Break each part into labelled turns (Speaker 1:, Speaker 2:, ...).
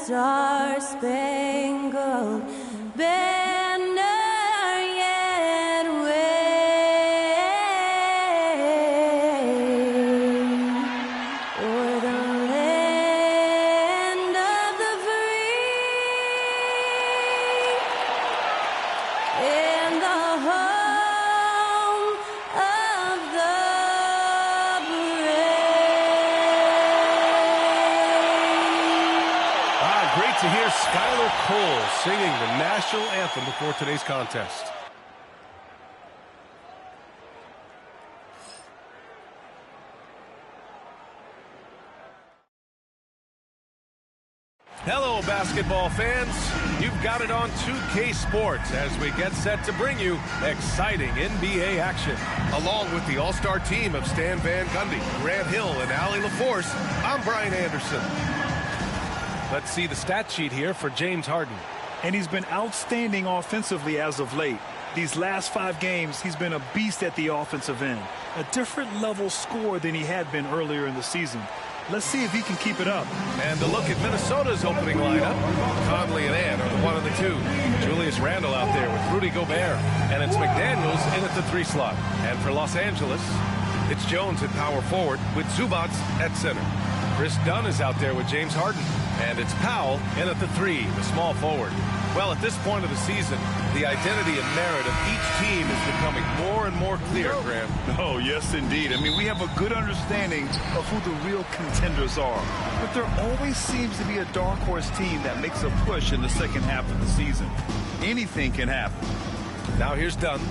Speaker 1: star-spangled banner yet wave o'er the land of the free and the home of the brave.
Speaker 2: Great to hear Skylar Cole singing the national anthem before today's contest. Hello, basketball fans. You've got it on 2K Sports as we get set to bring you exciting NBA action. Along with the all-star team of Stan Van Gundy, Grant Hill, and Allie LaForce, I'm Brian Anderson. Let's see the stat sheet here for James Harden.
Speaker 3: And he's been outstanding offensively as of late. These last 5 games, he's been a beast at the offensive end. A different level score than he had been earlier in the season. Let's see if he can keep it up.
Speaker 2: And to look at Minnesota's opening lineup, Conley and Ant are the 1 and the 2. Julius Randle out there with Rudy Gobert. And it's McDaniels in at the 3 slot. And for Los Angeles, it's Jones at power forward with Zubac at center. Chris Dunn is out there with James Harden. And it's Powell in at the 3, the small forward. Well, at this point of the season, the identity and merit of each team is becoming more and more clear, Graham.
Speaker 3: Oh, yes, indeed. I mean, we have a good understanding of who the real contenders are. But there always seems to be a dark horse team that makes a push in the second half of the season. Anything can happen.
Speaker 2: Now here's Dunn.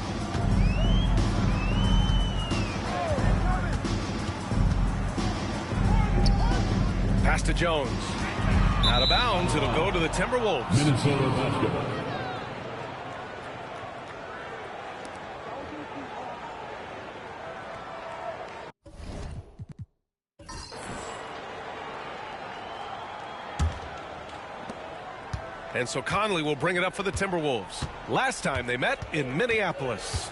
Speaker 2: Pass to Jones. Out of bounds, it'll go to the Timberwolves.
Speaker 4: Minnesota basketball.
Speaker 2: And so Conley will bring it up for the Timberwolves. Last time they met in Minneapolis.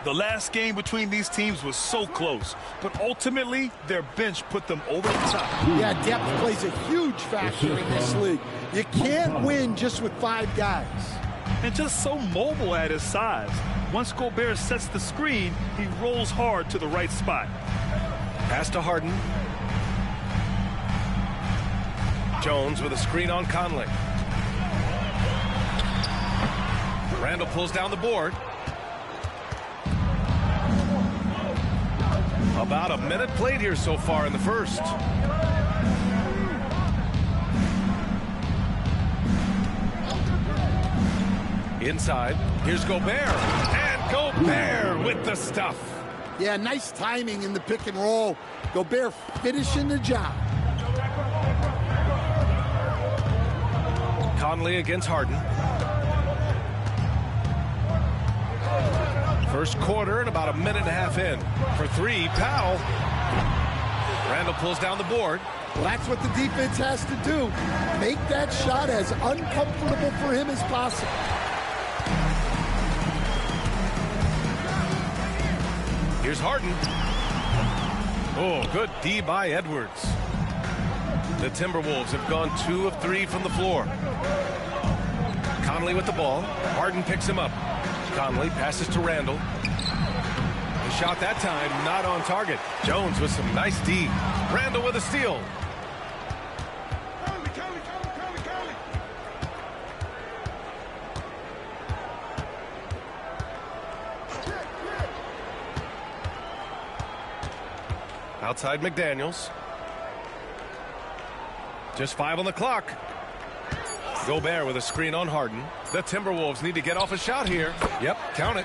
Speaker 3: The last game between these teams was so close, but ultimately their bench put them over the top.
Speaker 5: Yeah, depth plays a huge factor in this league. You can't win just with 5 guys.
Speaker 3: And just so mobile at his size. Once Gobert sets the screen, he rolls hard to the right spot.
Speaker 2: Pass to Harden. Jones with a screen on Conley. Randle pulls down the board. About a minute played here so far in the first. Inside, here's Gobert. And Gobert with the stuff.
Speaker 5: Yeah, nice timing in the pick and roll. Gobert finishing the job.
Speaker 2: Conley against Harden. First quarter and about a minute and a half in. For 3, Powell. Randle pulls down the board.
Speaker 5: Well, that's what the defense has to do. Make that shot as uncomfortable for him as possible.
Speaker 2: Here's Harden. Oh, good D by Edwards. The Timberwolves have gone 2 of 3 from the floor. Conley with the ball. Harden picks him up. Conley passes to Randle. The shot that time not on target. Jones with some nice D. Randle with a steal. Outside McDaniels. Just 5 on the clock. Gobert with a screen on Harden. The Timberwolves need to get off a shot here. Yep, count it.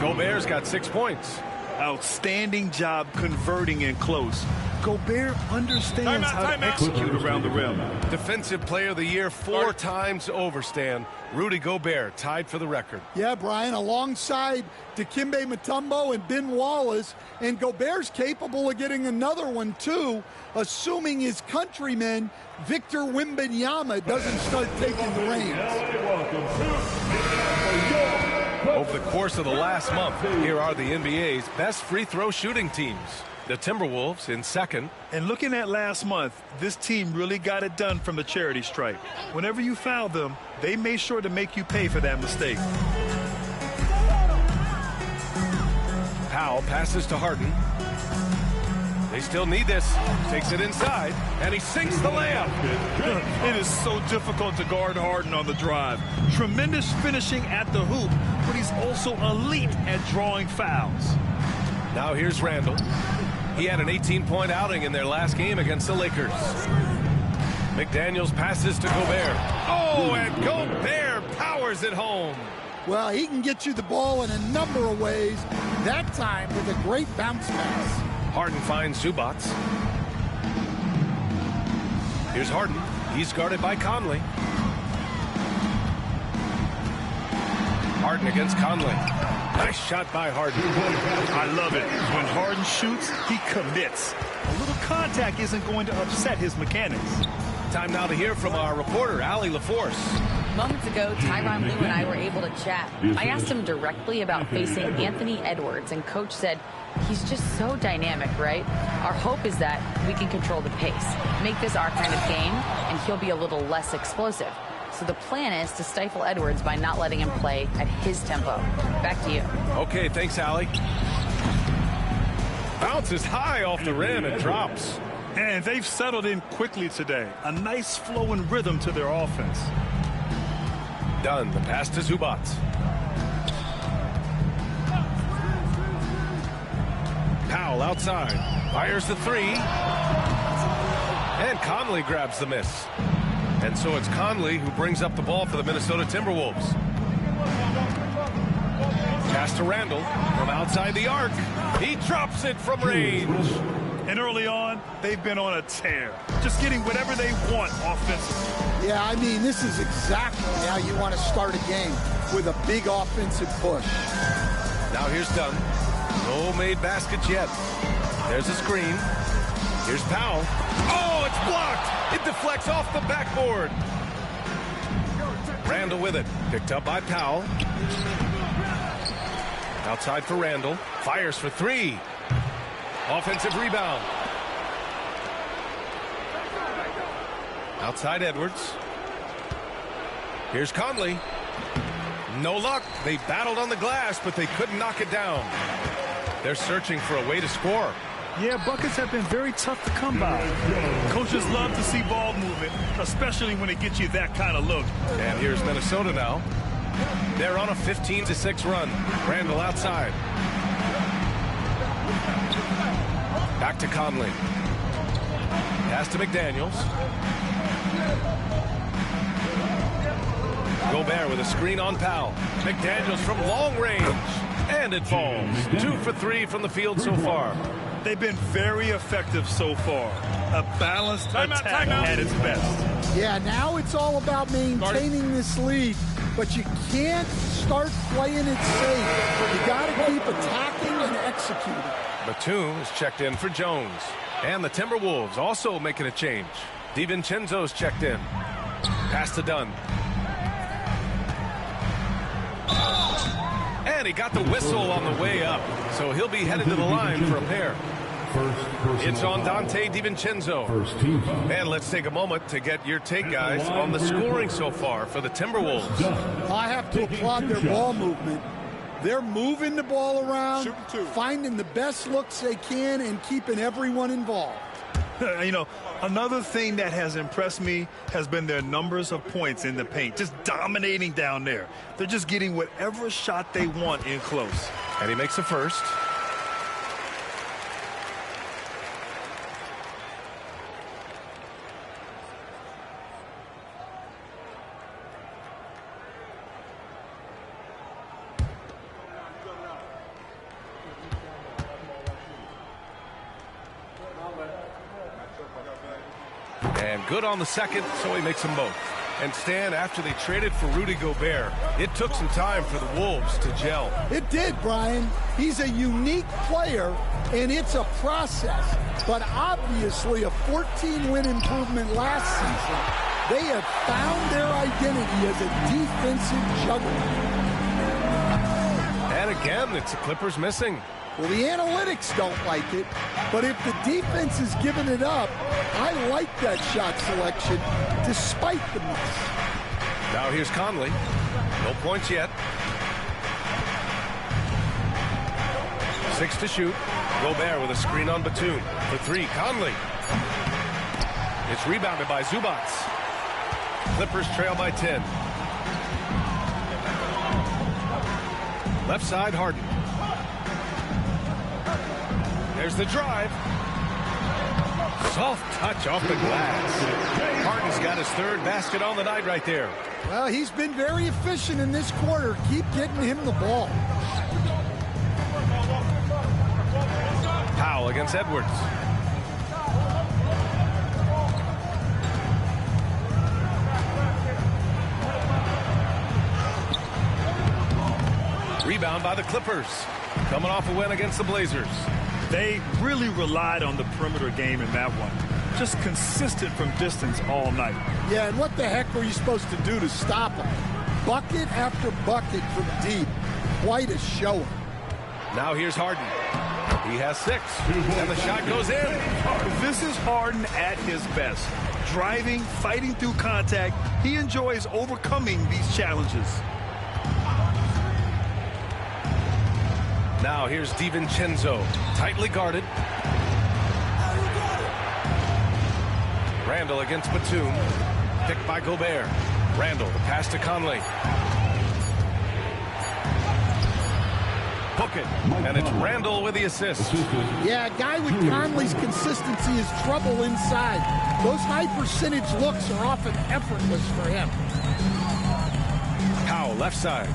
Speaker 2: Gobert's got 6 points.
Speaker 3: Outstanding job converting in close. Gobert understands how to execute around the rim.
Speaker 2: Defensive Player of the Year 4 times over, Stan. Rudy Gobert tied for the record.
Speaker 5: Yeah, Brian, alongside Dikembe Mutombo and Ben Wallace, and Gobert's capable of getting another one too, assuming his countryman Victor Wembanyama doesn't start taking the reins.
Speaker 2: Over the course of the last month, here are the NBA's best free throw shooting teams. The Timberwolves in second.
Speaker 3: And looking at last month, this team really got it done from the charity stripe. Whenever you foul them, they made sure to make you pay for that mistake.
Speaker 2: Powell passes to Harden. They still need this. Takes it inside, and he sinks the layup.
Speaker 3: It is so difficult to guard Harden on the drive. Tremendous finishing at the hoop, but he's also elite at drawing fouls.
Speaker 2: Now here's Randall. He had an 18-point outing in their last game against the Lakers. McDaniels passes to Gobert. Oh, and Gobert powers it home.
Speaker 5: Well, he can get you the ball in a number of ways, that time with a great bounce pass.
Speaker 2: Harden finds Zubac. Here's Harden. He's guarded by Conley. Harden against Conley. Nice shot by Harden.
Speaker 3: I love it. When Harden shoots, he commits. A little contact isn't going to upset his mechanics.
Speaker 2: Time now to hear from our reporter, Allie LaForce.
Speaker 4: Moments ago, Tyronn Lue and I were able to chat. I asked him directly about facing Anthony Edwards, and Coach said, he's just so dynamic, right? Our hope is that we can control the pace, make this our kind of game, and he'll be a little less explosive. So the plan is to stifle Edwards by not letting him play at his tempo. Back to you.
Speaker 2: Okay, thanks, Allie. Bounces high off the rim and drops.
Speaker 3: And they've settled in quickly today. A nice flow and rhythm to their offense.
Speaker 2: Done. The pass to Zubac. Powell outside. Fires the three. And Conley grabs the miss. And so it's Conley who brings up the ball for the Minnesota Timberwolves. Pass to Randall from outside the arc. He drops it from range.
Speaker 3: And early on, they've been on a tear. Just getting whatever they want offensively.
Speaker 5: Yeah, I mean, this is exactly how you want to start a game, with a big offensive push.
Speaker 2: Now here's Dunn. No made baskets yet. There's a screen. Here's Powell. Oh, it's blocked. It deflects off the backboard. Randall with it. Picked up by Powell. Outside for Randall. Fires for three. Offensive rebound. Outside Edwards. Here's Conley. No luck. They battled on the glass, but they couldn't knock it down. They're searching for a way to score.
Speaker 3: Yeah, buckets have been very tough to come by. Coaches love to see ball movement, especially when it gets you that kind of look.
Speaker 2: And here's Minnesota now. They're on a 15-6 run. Randall outside. Back to Conley. Pass to McDaniels. Gobert with a screen on Powell. McDaniels from long range. And it falls. 2 for 3 from the field so far.
Speaker 3: They've been very effective so far. A balanced attack at its best.
Speaker 5: Yeah, now it's all about maintaining this lead, but you can't start playing it safe. You got to keep attacking and executing.
Speaker 2: Batum is checked in for Jones. And the Timberwolves also making a change. DiVincenzo's checked in. Pass to Dunn. And he got the whistle on the way up. So he'll be headed to the line for a pair. It's on Dante DiVincenzo. And let's take a moment to get your take, guys, on the scoring so far for the Timberwolves.
Speaker 5: I have to applaud their ball movement. They're moving the ball around, finding the best looks they can, and keeping everyone involved.
Speaker 3: You know, another thing that has impressed me has been their numbers of points in the paint, just dominating down there. They're just getting whatever shot they want in close.
Speaker 2: And he makes the first. And good on the second, so he makes them both. And Stan, after they traded for Rudy Gobert, it took some time for the Wolves to gel.
Speaker 5: It did, Brian. He's a unique player, and it's a process. But obviously a 14-win improvement last season. They have found their identity as a defensive juggernaut.
Speaker 2: And again, it's the Clippers missing.
Speaker 5: Well, the analytics don't like it, but if the defense is giving it up, I like that shot selection despite the miss.
Speaker 2: Now here's Conley. No points yet. 6 to shoot. Gobert with a screen on Batum. For 3, Conley. It's rebounded by Zubac. Clippers trail by 10. Left side, Harden. There's the drive. Soft touch off the glass. Harden's got his 3rd basket on the night right there.
Speaker 5: Well, he's been very efficient in this quarter. Keep getting him the ball.
Speaker 2: Powell against Edwards. Rebound by the Clippers. Coming off a win against the Blazers.
Speaker 3: They really relied on the perimeter game in that one. Just consistent from distance all night.
Speaker 5: Yeah, and what the heck were you supposed to do to stop him? Bucket after bucket from deep. Quite a showing.
Speaker 2: Now here's Harden. He has 6, and the shot goes in.
Speaker 3: This is Harden at his best. Driving, fighting through contact. He enjoys overcoming these challenges.
Speaker 2: Now here's DiVincenzo, tightly guarded. Randall against Batum, picked by Gobert. Randall, the pass to Conley. Book it, and it's Randall with the assist.
Speaker 5: Yeah, a guy with Conley's consistency is trouble inside. Those high percentage looks are often effortless for him.
Speaker 2: Powell, left side.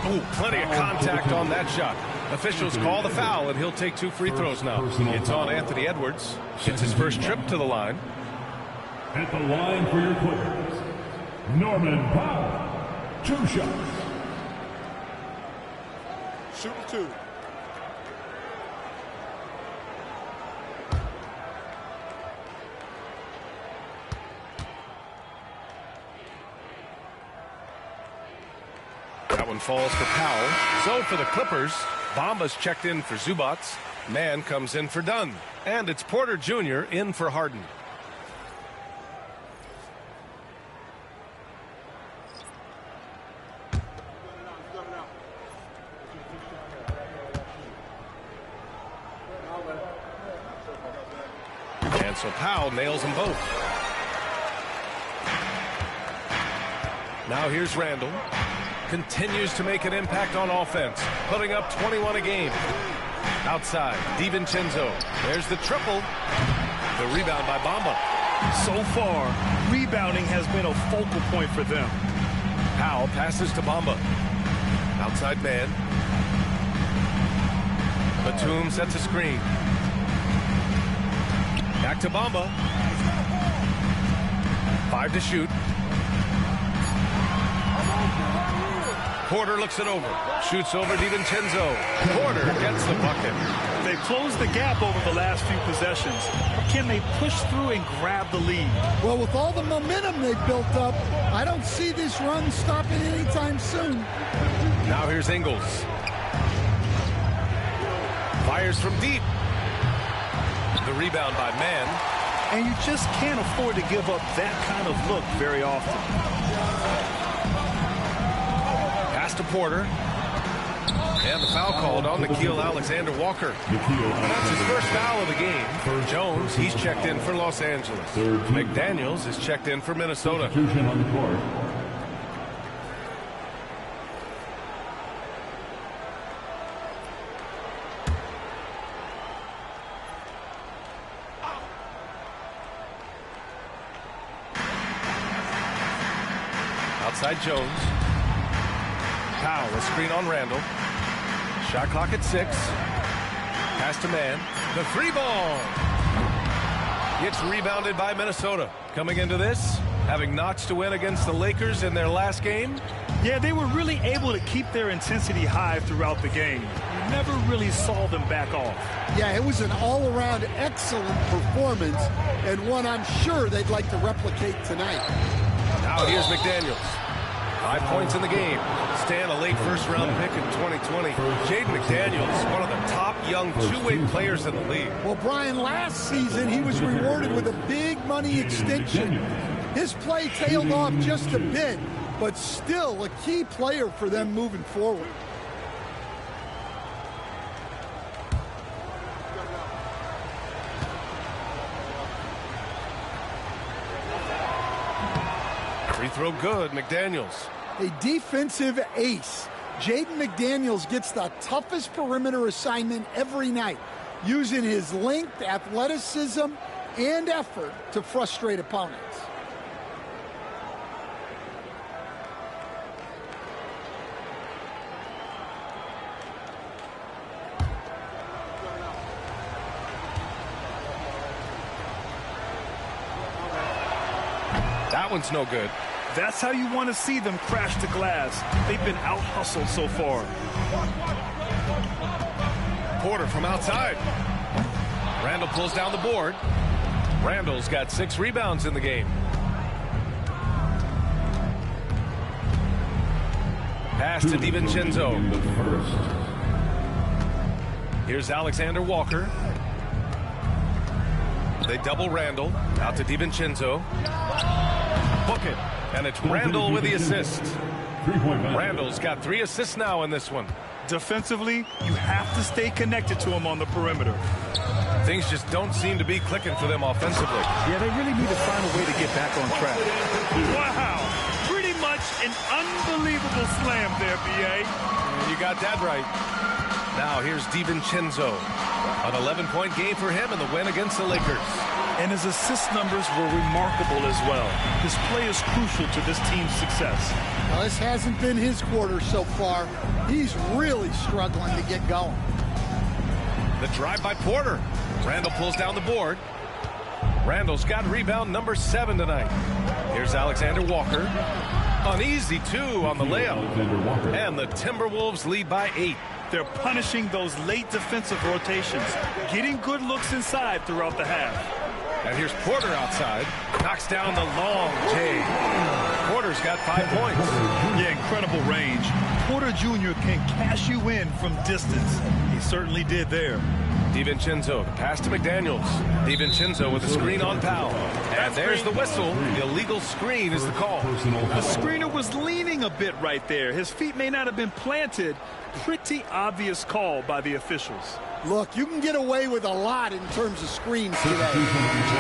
Speaker 2: Oh, plenty of contact on that shot. Officials call the foul, and he'll take 2 free throws now. It's on Anthony Edwards. It's his first trip to the line.
Speaker 6: At the line for your Clippers, Norman Powell. 2 shots.
Speaker 5: Shooting 2.
Speaker 2: That one falls for Powell. So for the Clippers, Bamba's checked in for Zubac. Mann comes in for Dunn. And it's Porter Jr. in for Harden. And so Powell nails them both. Now here's Randall. Continues to make an impact on offense, putting up 21 a game. Outside, DiVincenzo. There's the triple. The rebound by Bamba.
Speaker 3: So far, rebounding has been a focal point for them.
Speaker 2: Powell passes to Bamba. Outside man. Batum sets a screen. Back to Bamba. 5 to shoot. Porter looks it over. Shoots over DiVincenzo. Porter gets the bucket.
Speaker 3: They've closed the gap over the last few possessions. Can they push through and grab the lead?
Speaker 5: Well, with all the momentum they've built up, I don't see this run stopping anytime soon.
Speaker 2: Now here's Ingles. Fires from deep. The rebound by Mann.
Speaker 3: And you just can't afford to give up that kind of look very often.
Speaker 2: Pass to Porter. And the foul called on Nickeil Alexander-Walker. That's his first foul of the game. Jones, he's checked in for Los Angeles. McDaniels is checked in for Minnesota. Outside Jones. Powell, a screen on Randall. Shot clock at 6. Pass to Mann. The 3-ball. It's rebounded by Minnesota. Coming into this, having notched a win against the Lakers in their last game.
Speaker 3: Yeah, they were really able to keep their intensity high throughout the game. You never really saw them back off.
Speaker 5: Yeah, it was an all-around excellent performance, and one I'm sure they'd like to replicate tonight.
Speaker 2: Now here's McDaniels. 5 points in the game. Stan, a late first-round pick in 2020. Jaden McDaniels, one of the top young two-way players in the league.
Speaker 5: Well, Brian, last season he was rewarded with a big money extension. His play tailed off just a bit, but still a key player for them moving forward.
Speaker 2: Free throw good, McDaniels.
Speaker 5: A defensive ace. Jaden McDaniels gets the toughest perimeter assignment every night, using his length, athleticism, and effort to frustrate opponents.
Speaker 2: That one's no good.
Speaker 3: That's how you want to see them crash the glass. They've been out-hustled so far.
Speaker 2: Porter from outside. Randall pulls down the board. Randall's got 6 rebounds in the game. Pass to DiVincenzo. Here's Alexander Walker. They double Randall. Out to DiVincenzo. Book it. And it's Randall with the assist. Randall's got 3 assists now in this one.
Speaker 3: Defensively, you have to stay connected to him on the perimeter.
Speaker 2: Things just don't seem to be clicking for them offensively.
Speaker 3: Yeah, they really need to find a way to get back on track. Wow. Pretty much an unbelievable slam there, B.A.
Speaker 2: You got that right. Now here's DiVincenzo. An 11-point game for him in the win against the Lakers.
Speaker 3: And his assist numbers were remarkable as well. His play is crucial to this team's success.
Speaker 5: Well, this hasn't been his quarter so far. He's really struggling to get going.
Speaker 2: The drive by Porter. Randall pulls down the board. Randall's got rebound number 7 tonight. Here's Alexander Walker. An easy 2 on the layup. And the Timberwolves lead by 8.
Speaker 3: They're punishing those late defensive rotations, getting good looks inside throughout the half.
Speaker 2: And here's Porter outside. Knocks down the long J. Porter's got 5 points.
Speaker 3: Yeah, incredible range. Porter Jr. can cash you in from distance. He certainly did there.
Speaker 2: DiVincenzo, the pass to McDaniels. DiVincenzo with a screen on Powell. And there's the whistle. The illegal screen is the call.
Speaker 3: The screener was leaning a bit right there. His feet may not have been planted. Pretty obvious call by the officials.
Speaker 5: Look, you can get away with a lot in terms of screens today. You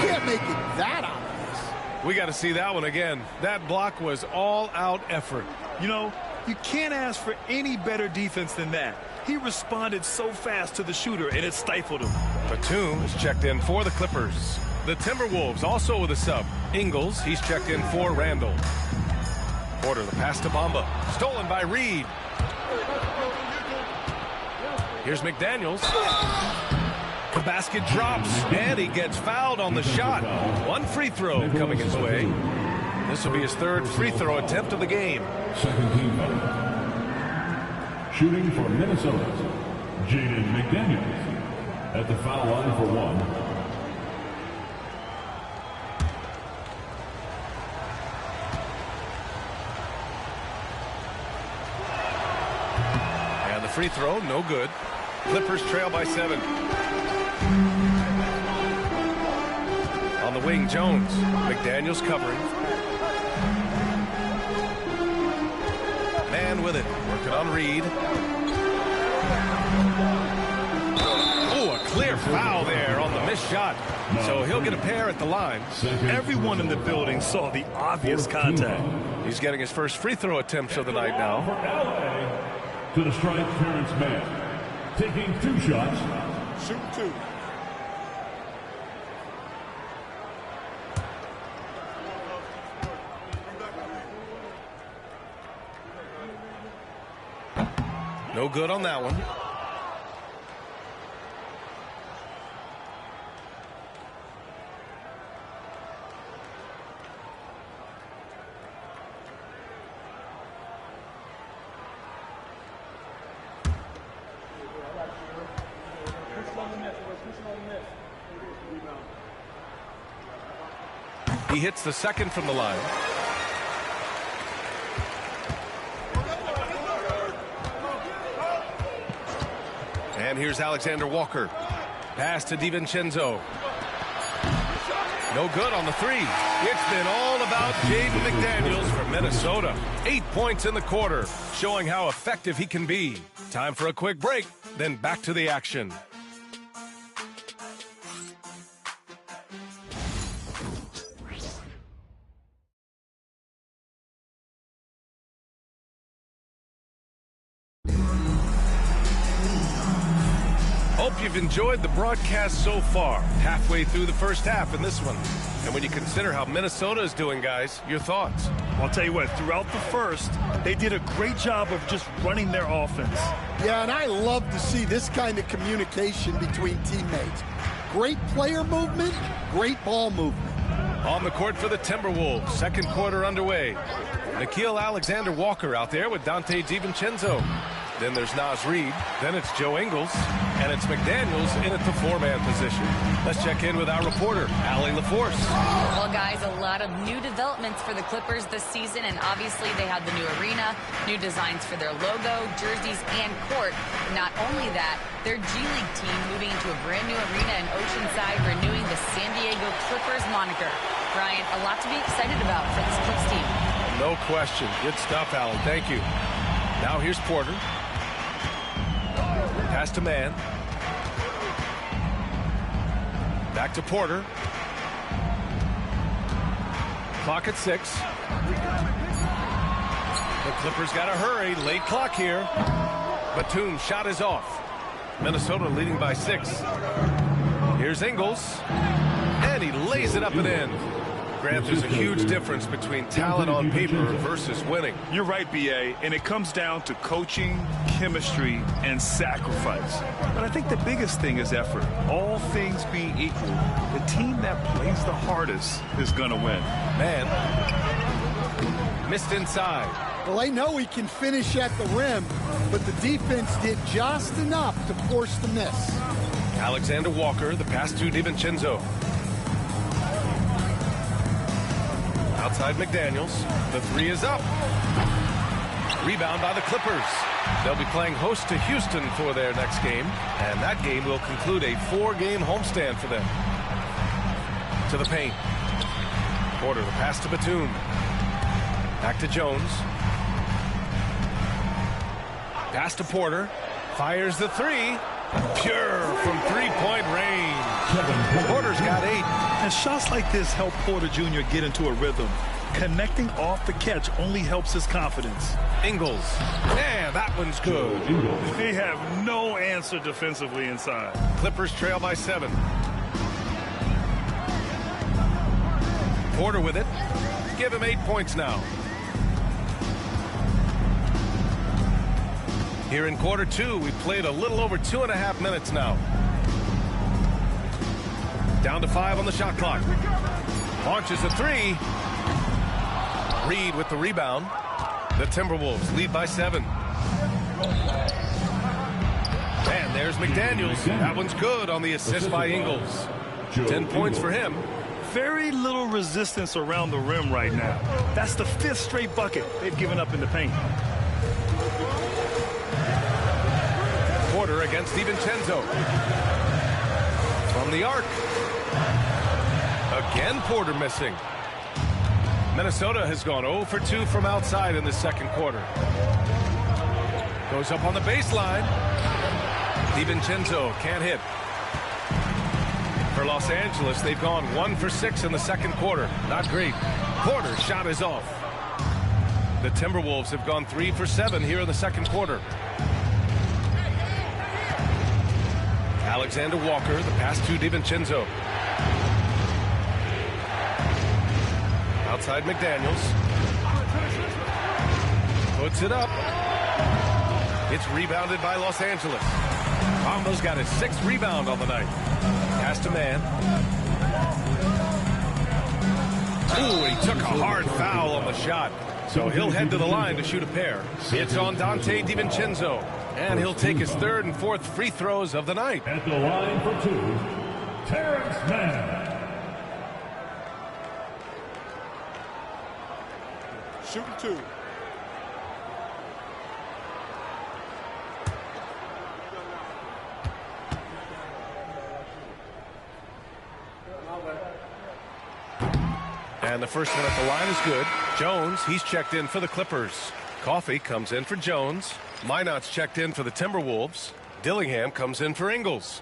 Speaker 5: can't make it that obvious.
Speaker 2: We got to see that one again. That block was all-out effort.
Speaker 3: You know, you can't ask for any better defense than that. He responded so fast to the shooter, and it stifled him.
Speaker 2: Batum is checked in for the Clippers. The Timberwolves also with a sub. Ingles, he's checked in for Randall. Porter, the pass to Bamba. Stolen by Reed. Here's McDaniels. The basket drops, and he gets fouled on the shot. 1 free throw coming his way. This will be his 3rd free throw attempt of the game.
Speaker 6: Second team foul. Shooting for Minnesota, Jaden McDaniels at the foul line for 1.
Speaker 2: And the free throw, no good. Clippers trail by 7. On the wing, Jones. McDaniels covering. Man with it. Working on Reed. Oh, a clear foul there on the missed shot. So he'll get a pair at the line.
Speaker 3: Everyone in the building saw the obvious contact.
Speaker 2: He's getting his first free throw attempt of the night now.
Speaker 6: To the stripe, Terrence Mann. Taking 2 shots.
Speaker 5: Shoot 2.
Speaker 2: No good on that one. He hits the second from the line. And here's Alexander Walker. Pass to DiVincenzo. No good on the three. It's been all about Jaden McDaniels from Minnesota. 8 points in the quarter, showing how effective he can be. Time for a quick break, then back to the action. Hope you've enjoyed the broadcast so far. Halfway through the first half in this one. And when you consider how Minnesota is doing, guys, your thoughts?
Speaker 3: I'll tell you what, throughout the first, they did a great job of just running their offense.
Speaker 5: Yeah, and I love to see this kind of communication between teammates. Great player movement, great ball movement.
Speaker 2: On the court for the Timberwolves, second quarter underway. Nickeil Alexander-Walker out there with Dante DiVincenzo. Then there's Naz Reid. Then it's Joe Ingles. And it's McDaniels in at the four-man position. Let's check in with our reporter, Allie LaForce.
Speaker 4: Well, guys, a lot of new developments for the Clippers this season, and obviously they have the new arena, new designs for their logo, jerseys, and court. Not only that, their G League team moving into a brand new arena in Oceanside, renewing the San Diego Clippers moniker. Brian, a lot to be excited about for this Clips team.
Speaker 2: No question. Good stuff, Allie. Thank you. Now here's Porter. Pass to man. Back to Porter. Clock at 6. The Clippers got to hurry. Late clock here. Batum's shot is off. Minnesota leading by 6. Here's Ingles. And he lays it up and in. Grant, there's a huge difference between talent on paper versus winning.
Speaker 3: You're right, B.A., and it comes down to coaching, chemistry, and sacrifice. But I think the biggest thing is effort. All things being equal, the team that plays the hardest is going to win.
Speaker 2: Man, missed inside.
Speaker 5: Well, I know he can finish at the rim, but the defense did just enough to force the miss.
Speaker 2: Alexander Walker, the pass to DiVincenzo. Outside McDaniels. The three is up. Rebound by the Clippers. They'll be playing host to Houston for their next game, and that game will conclude a 4-game homestand for them. To the paint. Porter, the pass to Batum. Back to Jones. Pass to Porter. Fires the three. Pure from three-point range. Porter's got 8.
Speaker 3: And shots like this help Porter Jr. get into a rhythm. Connecting off the catch only helps his confidence.
Speaker 2: Ingles. Man, that one's good.
Speaker 3: They have no answer defensively inside.
Speaker 2: Clippers trail by 7. Porter with it. Give him 8 points now. Here in quarter 2, we've played a little over 2.5 minutes now. Down to 5 on the shot clock. Launches a 3. Reid with the rebound. The Timberwolves lead by 7. And there's McDaniels. That one's good on the assist by Ingles. 10 points for him.
Speaker 3: Very little resistance around the rim right now. That's the 5th straight bucket they've given up in the paint.
Speaker 2: Porter against DiVincenzo. From the arc. Again, Porter missing. Minnesota has gone 0 for 2 from outside in the second quarter. Goes up on the baseline. DiVincenzo can't hit. For Los Angeles, they've gone 1 for 6 in the second quarter. Not great. Porter's shot is off. The Timberwolves have gone 3 for 7 here in the second quarter. Alexander Walker, the pass to DiVincenzo. Outside McDaniels. Puts it up. It's rebounded by Los Angeles. Almost got his 6th rebound on the night. Pass to man. Ooh, he took a hard foul on the shot. So he'll head to the line to shoot a pair. It's on Dante DiVincenzo. And he'll take his 3rd and 4th free throws of the night.
Speaker 6: At the line for 2, Terrence Mann.
Speaker 5: Shooting 2.
Speaker 2: And the first one at the line is good. Jones, he's checked in for the Clippers. Coffee comes in for Jones. Minot's checked in for the Timberwolves. Dillingham comes in for Ingles.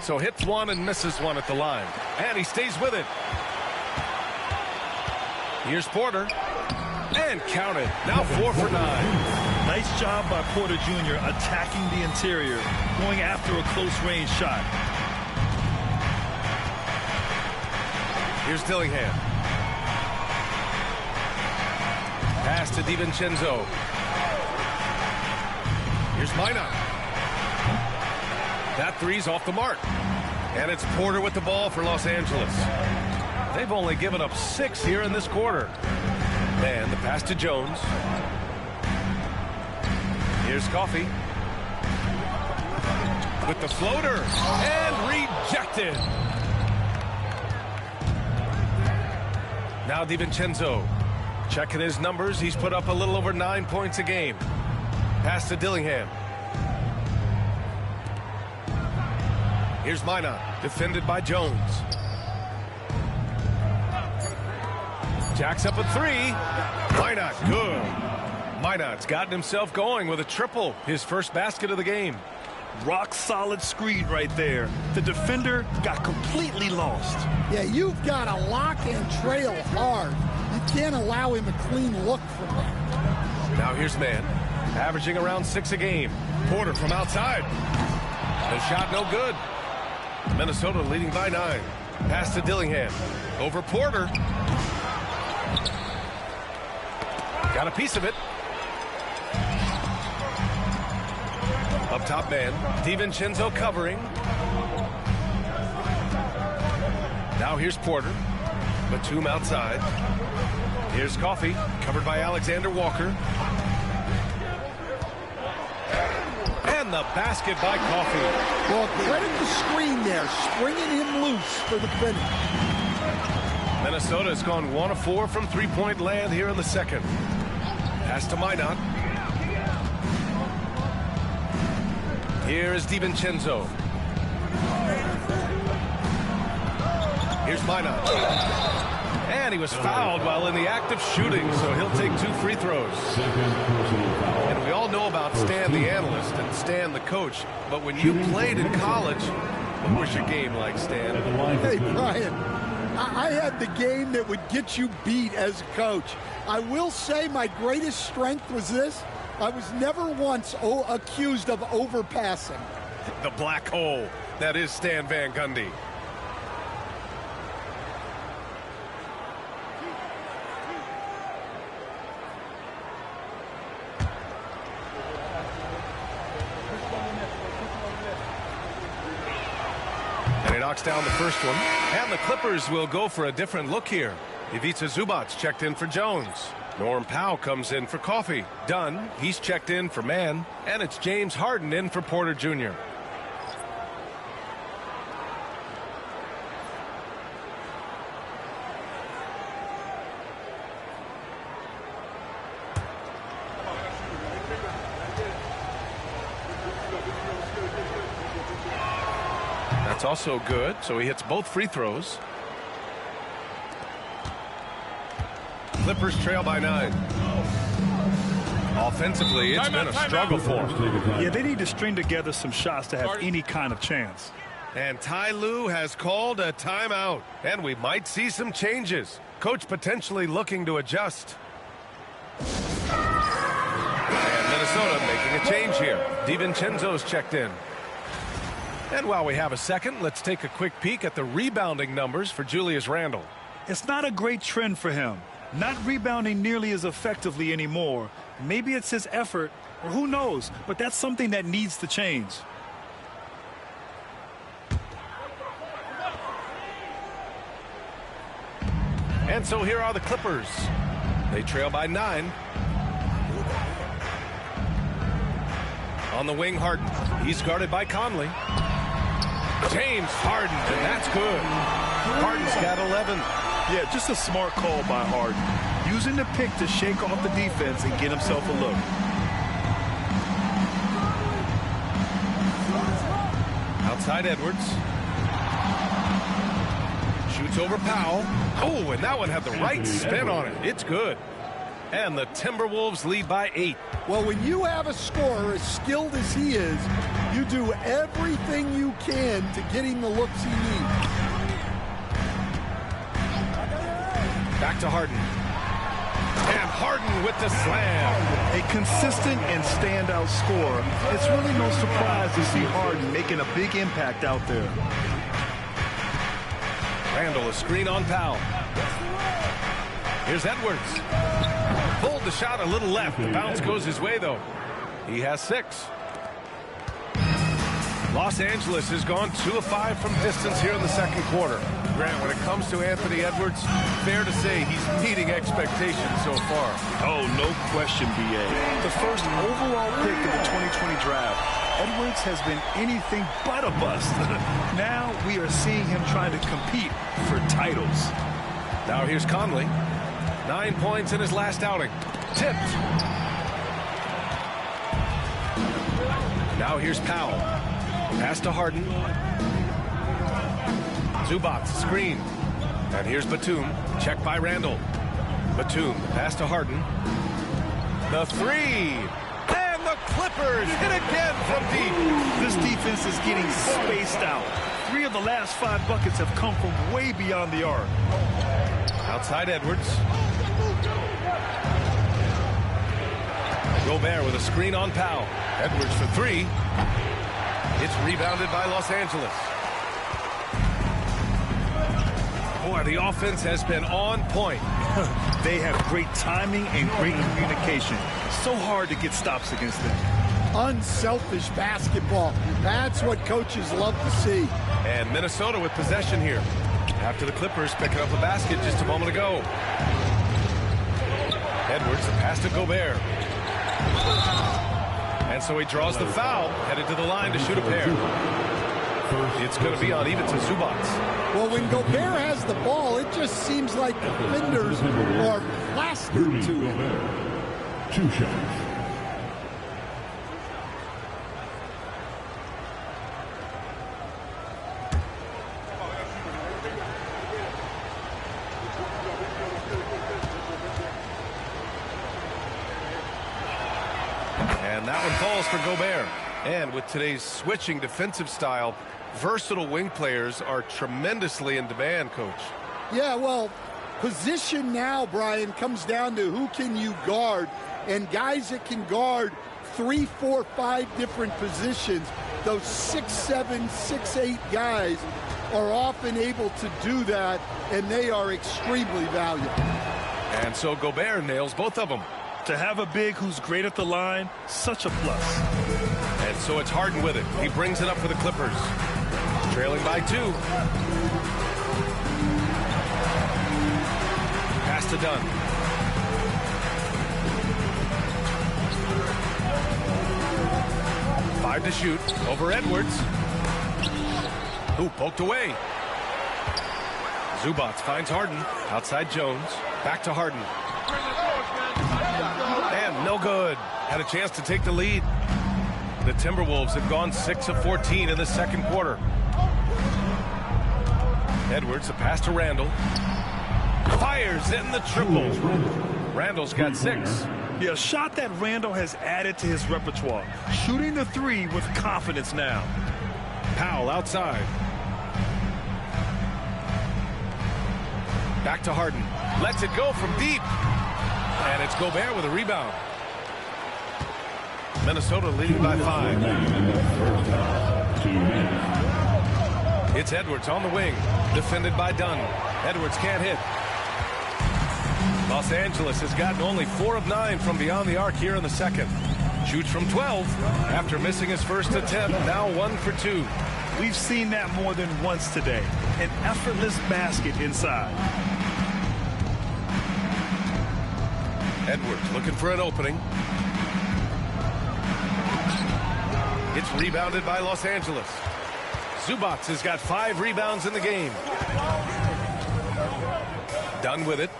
Speaker 2: So hits one and misses one at the line. And he stays with it. Here's Porter. And counted. Now 4 for 9.
Speaker 3: Nice job by Porter Jr. attacking the interior, going after a close-range shot.
Speaker 2: Here's Dillingham. Pass to DiVincenzo. Here's Minot. That three's off the mark. And it's Porter with the ball for Los Angeles. They've only given up 6 here in this quarter. And the pass to Jones. Here's Coffee. With the floater. And rejected. Now DiVincenzo. Checking his numbers. He's put up a little over 9 points a game. Pass to Dillingham. Here's Minot, defended by Jones. Jacks up a 3. Minot, good. Minot's gotten himself going with a triple, his first basket of the game.
Speaker 3: Rock solid screen right there. The defender got completely lost.
Speaker 5: Yeah, you've got to lock and trail hard. You can't allow him a clean look from that.
Speaker 2: Now here's Man, averaging around 6 a game. Porter from outside. The shot no good. Minnesota leading by 9. Pass to Dillingham. Over Porter. Got a piece of it. Up top Man. DiVincenzo covering. Now here's Porter. Batum outside. Here's Coffee. Covered by Alexander Walker. And the basket by Coffee.
Speaker 5: Well, credit the screen there, springing him loose for the finish.
Speaker 2: Minnesota has gone 1 of 4 from three-point land here in the second. Pass to Minot. Here is DiVincenzo. Here's Minot. And he was fouled while in the act of shooting, so he'll take 2 free throws. And we all know about Stan the analyst and Stan the coach, but when you played in college, what was your game like, Stan?
Speaker 5: Hey, Brian, I had the game that would get you beat as a coach. I will say my greatest strength was this. I was never once accused of overpassing.
Speaker 2: The black hole. That is Stan Van Gundy. Knocks down the first one, and the Clippers will go for a different look here. Ivica Zubac's checked in for Jones. Norm Powell comes in for Coffee. Dunn, he's checked in for Man, and it's James Harden in for Porter Jr. That's also good, so he hits both free throws. Clippers trail by 9. Offensively, it's been a struggle for them.
Speaker 3: Yeah, they need to string together some shots to have any kind of chance.
Speaker 2: And Ty Lue has called a timeout, and we might see some changes. Coach potentially looking to adjust. And Minnesota making a change here. DiVincenzo's checked in. And while we have a second, let's take a quick peek at the rebounding numbers for Julius Randle.
Speaker 3: It's not a great trend for him. Not rebounding nearly as effectively anymore. Maybe it's his effort, or who knows, but that's something that needs to change.
Speaker 2: And so here are the Clippers. They trail by 9. On the wing, Harden. He's guarded by Conley. James Harden, and that's good. Harden's got 11.
Speaker 3: Yeah, just a smart call by Harden. Using the pick to shake off the defense and get himself a look.
Speaker 2: Outside Edwards. Shoots over Powell. Oh, and that one had the right spin on it. It's good. And the Timberwolves lead by 8.
Speaker 5: Well, when you have a scorer as skilled as he is, you do everything you can to get him the looks he needs.
Speaker 2: Back to Harden. And Harden with the slam.
Speaker 3: A consistent and standout scorer. It's really no surprise to see Harden making a big impact out there.
Speaker 2: Randall, a screen on Powell. Here's Edwards. Pulled the shot a little left. The bounce goes his way, though. He has 6. Los Angeles has gone 2 of 5 from distance here in the second quarter. Grant, when it comes to Anthony Edwards, fair to say he's meeting expectations so far.
Speaker 3: Oh, no question, B.A. The first overall pick of the 2020 draft, Edwards has been anything but a bust. Now we are seeing him trying to compete for titles.
Speaker 2: Now here's Conley. 9 points in his last outing. Tipped. Now here's Powell. Pass to Harden. Zubac, screen. And here's Batum. Check by Randall. Batum, pass to Harden. The 3. And the Clippers hit again from deep.
Speaker 3: This defense is getting spaced out. 3 of the last 5 buckets have come from way beyond the arc.
Speaker 2: Outside Edwards. Gobert with a screen on Powell. Edwards for 3. It's rebounded by Los Angeles. Boy, the offense has been on point.
Speaker 3: They have great timing and great communication. So hard to get stops against them.
Speaker 5: Unselfish basketball. That's what coaches love to see.
Speaker 2: And Minnesota with possession here. After the Clippers picking up a basket just a moment ago. Edwards, the pass to Gobert. And so he draws the foul, headed to the line to shoot a pair. It's going to be on even to Zubac.
Speaker 5: Well, when Gobert has the ball, it just seems like defenders are plastered to him.
Speaker 6: 2 shots.
Speaker 2: And that one falls for Gobert. And with today's switching defensive style, versatile wing players are tremendously in demand, Coach.
Speaker 5: Yeah, well, position now, Brian, comes down to who can you guard. And guys that can guard 3, 4, 5 different positions, those 6'7", 6'8" guys are often able to do that, and they are extremely valuable.
Speaker 2: And so Gobert nails both of them.
Speaker 3: To have a big who's great at the line, such a plus.
Speaker 2: And so it's Harden with it. He brings it up for the Clippers. Trailing by 2. Pass to Dunn. Five to shoot. Over Edwards. Who poked away. Zubac finds Harden. Outside Jones. Back to Harden. And no good. Had a chance to take the lead. The Timberwolves have gone 6 of 14 in the second quarter. Edwards, a pass to Randall. Fires in the triple. Randall's got 6.
Speaker 3: Yeah, a shot that Randall has added to his repertoire. Shooting the 3 with confidence now.
Speaker 2: Powell outside. Back to Harden. Lets it go from deep. And it's Gobert with a rebound. Minnesota leading by 5. It's Edwards on the wing. Defended by Dunn. Edwards can't hit. Los Angeles has gotten only 4 of 9 from beyond the arc here in the second. Shoots from 12 after missing his first attempt. Now 1 for 2.
Speaker 3: We've seen that more than once today. An effortless basket inside.
Speaker 2: Edwards looking for an opening. It's rebounded by Los Angeles. Zubac has got 5 rebounds in the game. Dunn with it.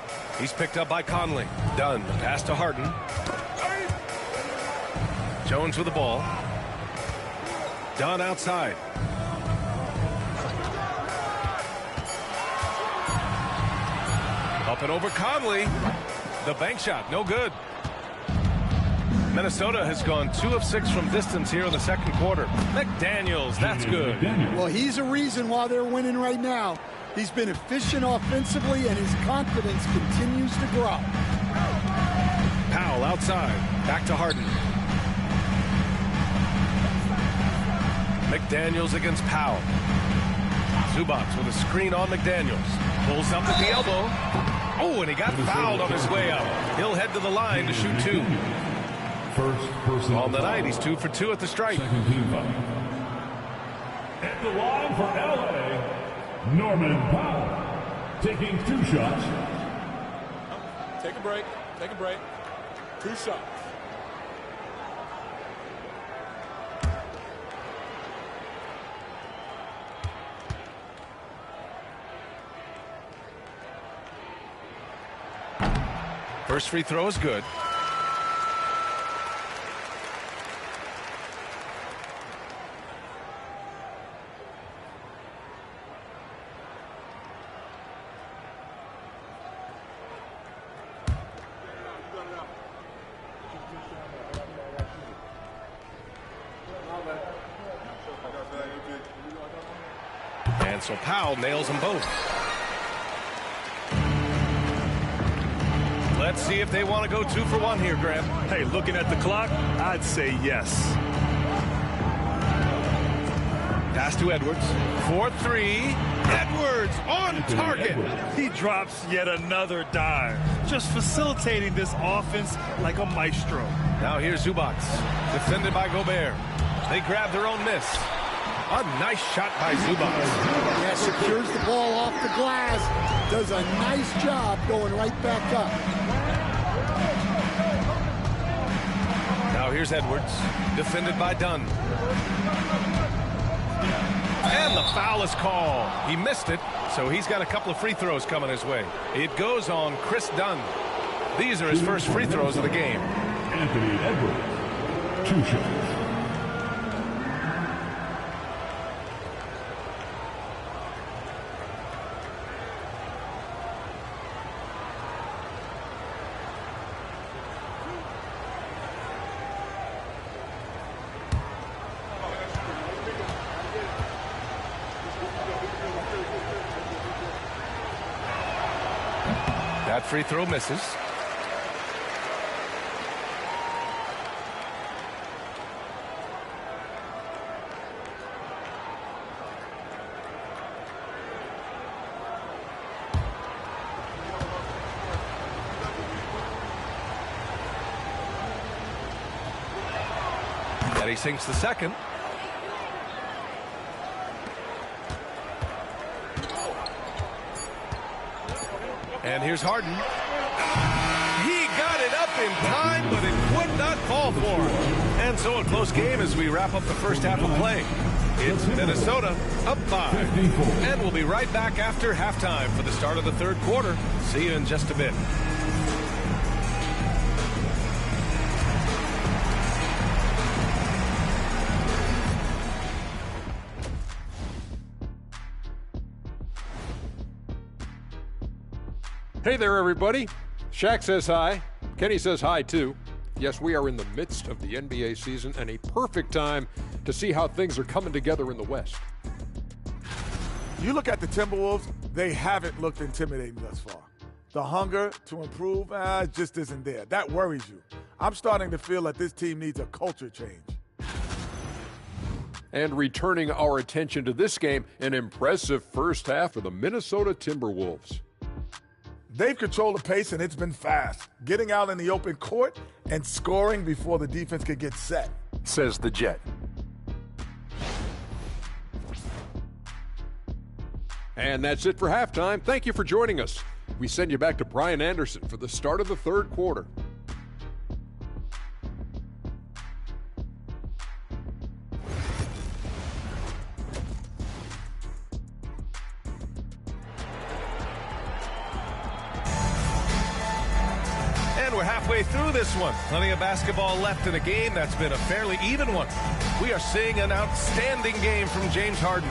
Speaker 2: He's picked up by Conley. Dunn, pass to Harden. Jones with the ball. Dunn outside. Up and over Conley. The bank shot, no good. Minnesota has gone 2 of 6 from distance here in the second quarter. McDaniels, that's good.
Speaker 5: Well, he's a reason why they're winning right now. He's been efficient offensively, and his confidence continues to grow.
Speaker 2: Powell outside. Back to Harden. McDaniels against Powell. Zubac with a screen on McDaniels. Pulls up at the elbow. Oh, and he got fouled on his way up. He'll head to the line to shoot 2.
Speaker 6: First person
Speaker 2: On the night, he's 2 for 2 at the stripe.
Speaker 6: Second team foul. At the line for LA, Norman Powell, taking 2 shots.
Speaker 7: Take a break. Take a break. 2 shots.
Speaker 2: First free throw is good. And so Powell nails them both. Let's see if they want to go 2 for 1 here, Graham.
Speaker 3: Hey, looking at the clock, I'd say yes.
Speaker 2: Pass to Edwards. 4-3. Edwards on target.
Speaker 3: He drops yet another dime, just facilitating this offense like a maestro.
Speaker 2: Now here's Zubac, defended by Gobert. They grab their own miss. A nice shot by Zubac.
Speaker 5: Yeah, secures the ball off the glass. Does a nice job going right back up.
Speaker 2: Now here's Edwards, defended by Dunn. And the foul is called. He missed it, so he's got a couple of free throws coming his way. It goes on Chris Dunn. These are his first free throws of the game.
Speaker 6: Anthony Edwards, 2 shots.
Speaker 2: That free throw misses. And he sinks the second. And here's Harden. He got it up in time, but it would not fall for him. And so a close game as we wrap up the first half of play. It's Minnesota up 5. And we'll be right back after halftime for the start of the third quarter. See you in just a bit.
Speaker 8: Hey there, everybody. Shaq says hi. Kenny says hi, too. Yes, we are in the midst of the NBA season and a perfect time to see how things are coming together in the West.
Speaker 9: You look at the Timberwolves, they haven't looked intimidating thus far. The hunger to improve just isn't there. That worries you. I'm starting to feel that this team needs a culture change.
Speaker 8: And returning our attention to this game, an impressive first half of the Minnesota Timberwolves.
Speaker 9: They've controlled the pace, and it's been fast. Getting out in the open court and scoring before the defense can get set.
Speaker 8: Says the Jet. And that's it for halftime. Thank you for joining us. We send you back to Brian Anderson for the start of the third quarter.
Speaker 2: we're halfway through this one. Plenty of basketball left in a game that's been a fairly even one. We are seeing an outstanding game from James Harden.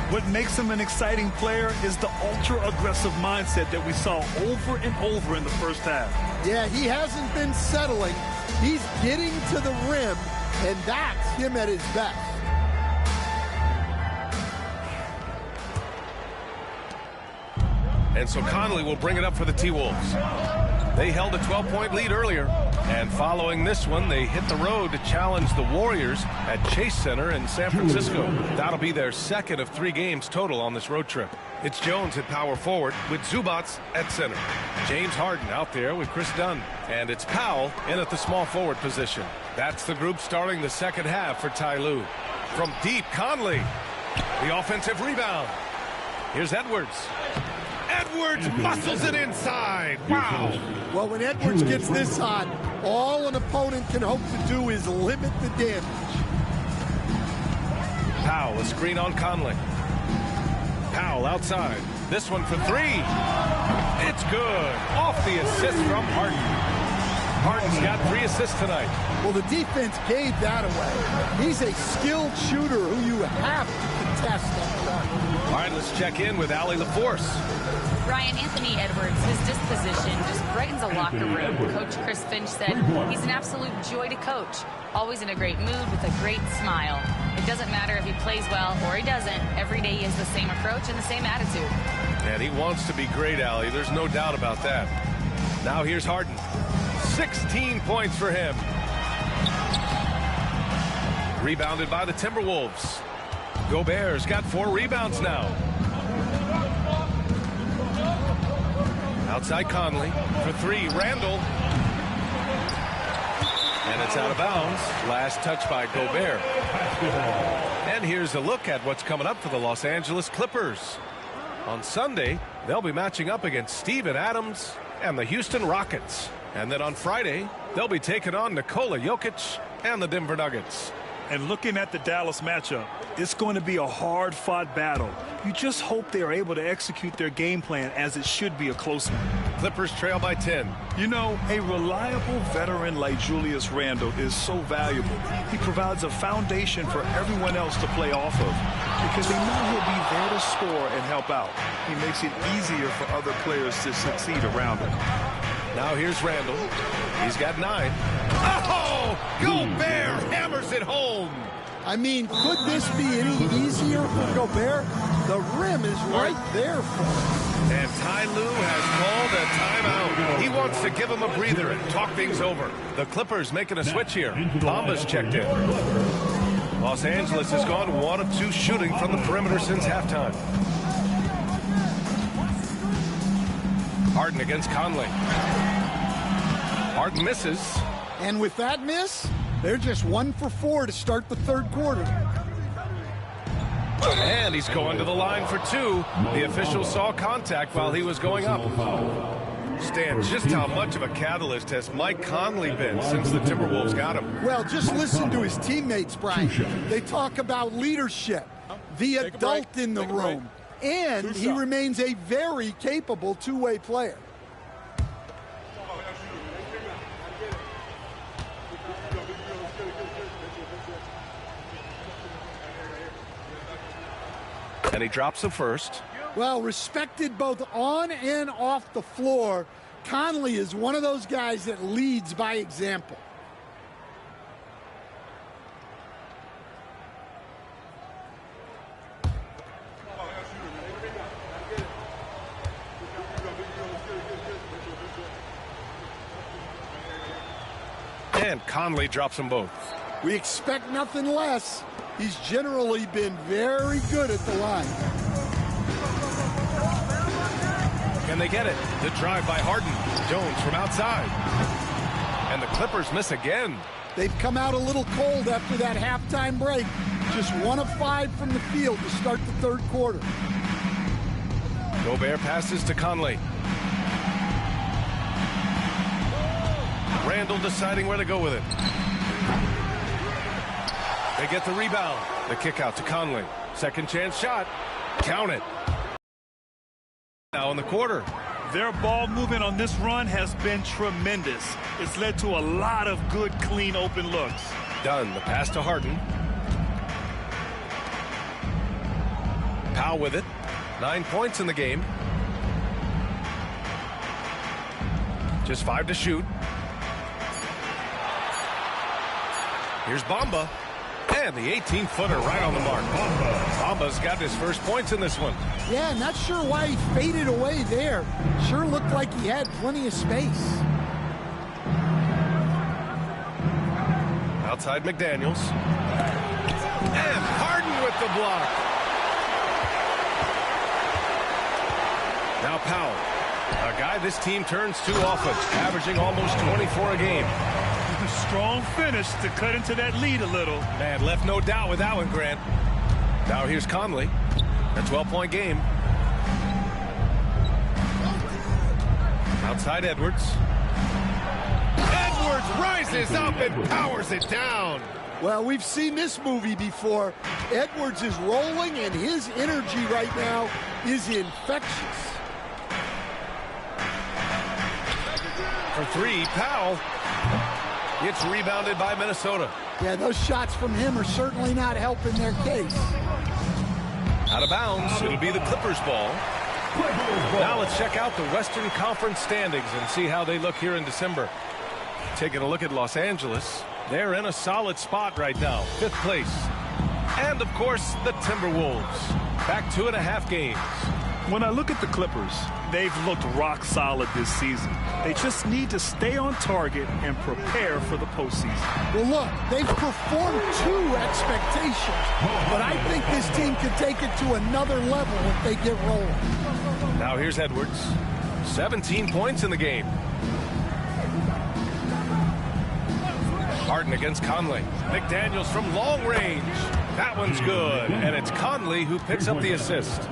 Speaker 3: What makes him an exciting player is the ultra-aggressive mindset that we saw over and over in the first half.
Speaker 5: Yeah, he hasn't been settling. He's getting to the rim, and that's him at his best.
Speaker 2: And so Conley will bring it up for the T-Wolves. They held a 12-point lead earlier. And following this one, they hit the road to challenge the Warriors at Chase Center in San Francisco. That'll be their second of 3 games total on this road trip. It's Jones at power forward with Zubats at center. James Harden out there with Chris Dunn. And it's Powell in at the small forward position. That's the group starting the second half for Ty Lue. From deep, Conley. The offensive rebound. Here's Edwards. Edwards muscles it inside. Wow.
Speaker 5: Well, when Edwards gets this hot, all an opponent can hope to do is limit the damage.
Speaker 2: Powell, a screen on Conley. Powell outside. This one for 3. It's good. Off the assist from Harden. Harden's got 3 assists tonight.
Speaker 5: Well, the defense gave that away. He's a skilled shooter who you have to contest that run.
Speaker 2: All right, let's check in with Allie LaForce.
Speaker 4: Ryan, Anthony Edwards, his disposition just brightens a locker room. Coach Chris Finch said he's an absolute joy to coach. Always in a great mood with a great smile. It doesn't matter if he plays well or he doesn't. Every day he has the same approach and the same attitude.
Speaker 2: And he wants to be great, Allie. There's no doubt about that. Now here's Harden. 16 points for him. Rebounded by the Timberwolves. Gobert's got 4 rebounds now. Outside Conley for 3. Randall. And it's out of bounds. Last touch by Gobert. And here's a look at what's coming up for the Los Angeles Clippers. On Sunday, they'll be matching up against Steven Adams and the Houston Rockets. And then on Friday, they'll be taking on Nikola Jokic and the Denver Nuggets.
Speaker 3: And looking at the Dallas matchup, it's going to be a hard-fought battle. You just hope they are able to execute their game plan as it should be a close one.
Speaker 2: Clippers trail by 10.
Speaker 3: You know, a reliable veteran like Julius Randle is so valuable. He provides a foundation for everyone else to play off of because they know he'll be there to score and help out. He makes it easier for other players to succeed around him.
Speaker 2: Now here's Randall. He's got 9. Oh! Gobert hammers it home.
Speaker 5: I mean, could this be any easier for Gobert? The rim is right there for him.
Speaker 2: And Ty Lue has called a timeout. He wants to give him a breather and talk things over. The Clippers making a switch here. Bamba's checked in. Los Angeles has gone 1 of 2 shooting from the perimeter since halftime. Harden against Conley. Harden misses.
Speaker 5: And with that miss, they're just 1 for 4 to start the third quarter.
Speaker 2: And he's going to the line for 2. The official saw contact while he was going up. Stan, just how much of a catalyst has Mike Conley been since the Timberwolves got him?
Speaker 5: Well, just listen to his teammates, Brian. They talk about leadership, the adult in the room, and he remains a very capable two-way player.
Speaker 2: And he drops the first.
Speaker 5: Well, respected both on and off the floor, Conley is one of those guys that leads by example.
Speaker 2: And Conley drops them both.
Speaker 5: We expect nothing less. He's generally been very good at the line.
Speaker 2: Can they get it? The drive by Harden. Jones from outside. And the Clippers miss again.
Speaker 5: They've come out a little cold after that halftime break. Just 1 of 5 from the field to start the third quarter.
Speaker 2: Gobert passes to Conley. Randall deciding where to go with it. They get the rebound. The kick out to Conley. Second chance shot. Count it. Now in the quarter.
Speaker 3: Their ball movement on this run has been tremendous. It's led to a lot of good, clean, open looks.
Speaker 2: Dunn, the pass to Harden. Powell with it. 9 points in the game. Just 5 to shoot. Here's Bamba. And the 18-footer right on the mark. Bamba's got his first points in this one.
Speaker 5: Yeah, not sure why he faded away there. Sure looked like he had plenty of space.
Speaker 2: Outside McDaniels. And Harden with the block. Now Powell, a guy this team turns to often, averaging almost 24 a game.
Speaker 3: Strong finish to cut into that lead a little.
Speaker 2: Man, left no doubt with that one, Grant. Now here's Conley, a 12-point game. Outside Edwards. Edwards rises up and powers it down.
Speaker 5: Well, we've seen this movie before. Edwards is rolling, and his energy right now is infectious.
Speaker 2: For 3, Powell. It's rebounded by Minnesota.
Speaker 5: Yeah, those shots from him are certainly not helping their case.
Speaker 2: Out of bounds, it'll be the Clippers ball. Now let's check out the Western Conference standings and see how they look here in December. Taking a look at Los Angeles, they're in a solid spot right now, 5th place. And, of course, the Timberwolves, back 2.5 games.
Speaker 3: When I look at the Clippers, they've looked rock solid this season. They just need to stay on target and prepare for the postseason.
Speaker 5: Well, look, they've performed to expectations, but I think this team can take it to another level if they get rolling.
Speaker 2: Now here's Edwards. 17 points in the game. Harden against Conley. McDaniels from long range. That one's good, and it's Conley who picks up the assist.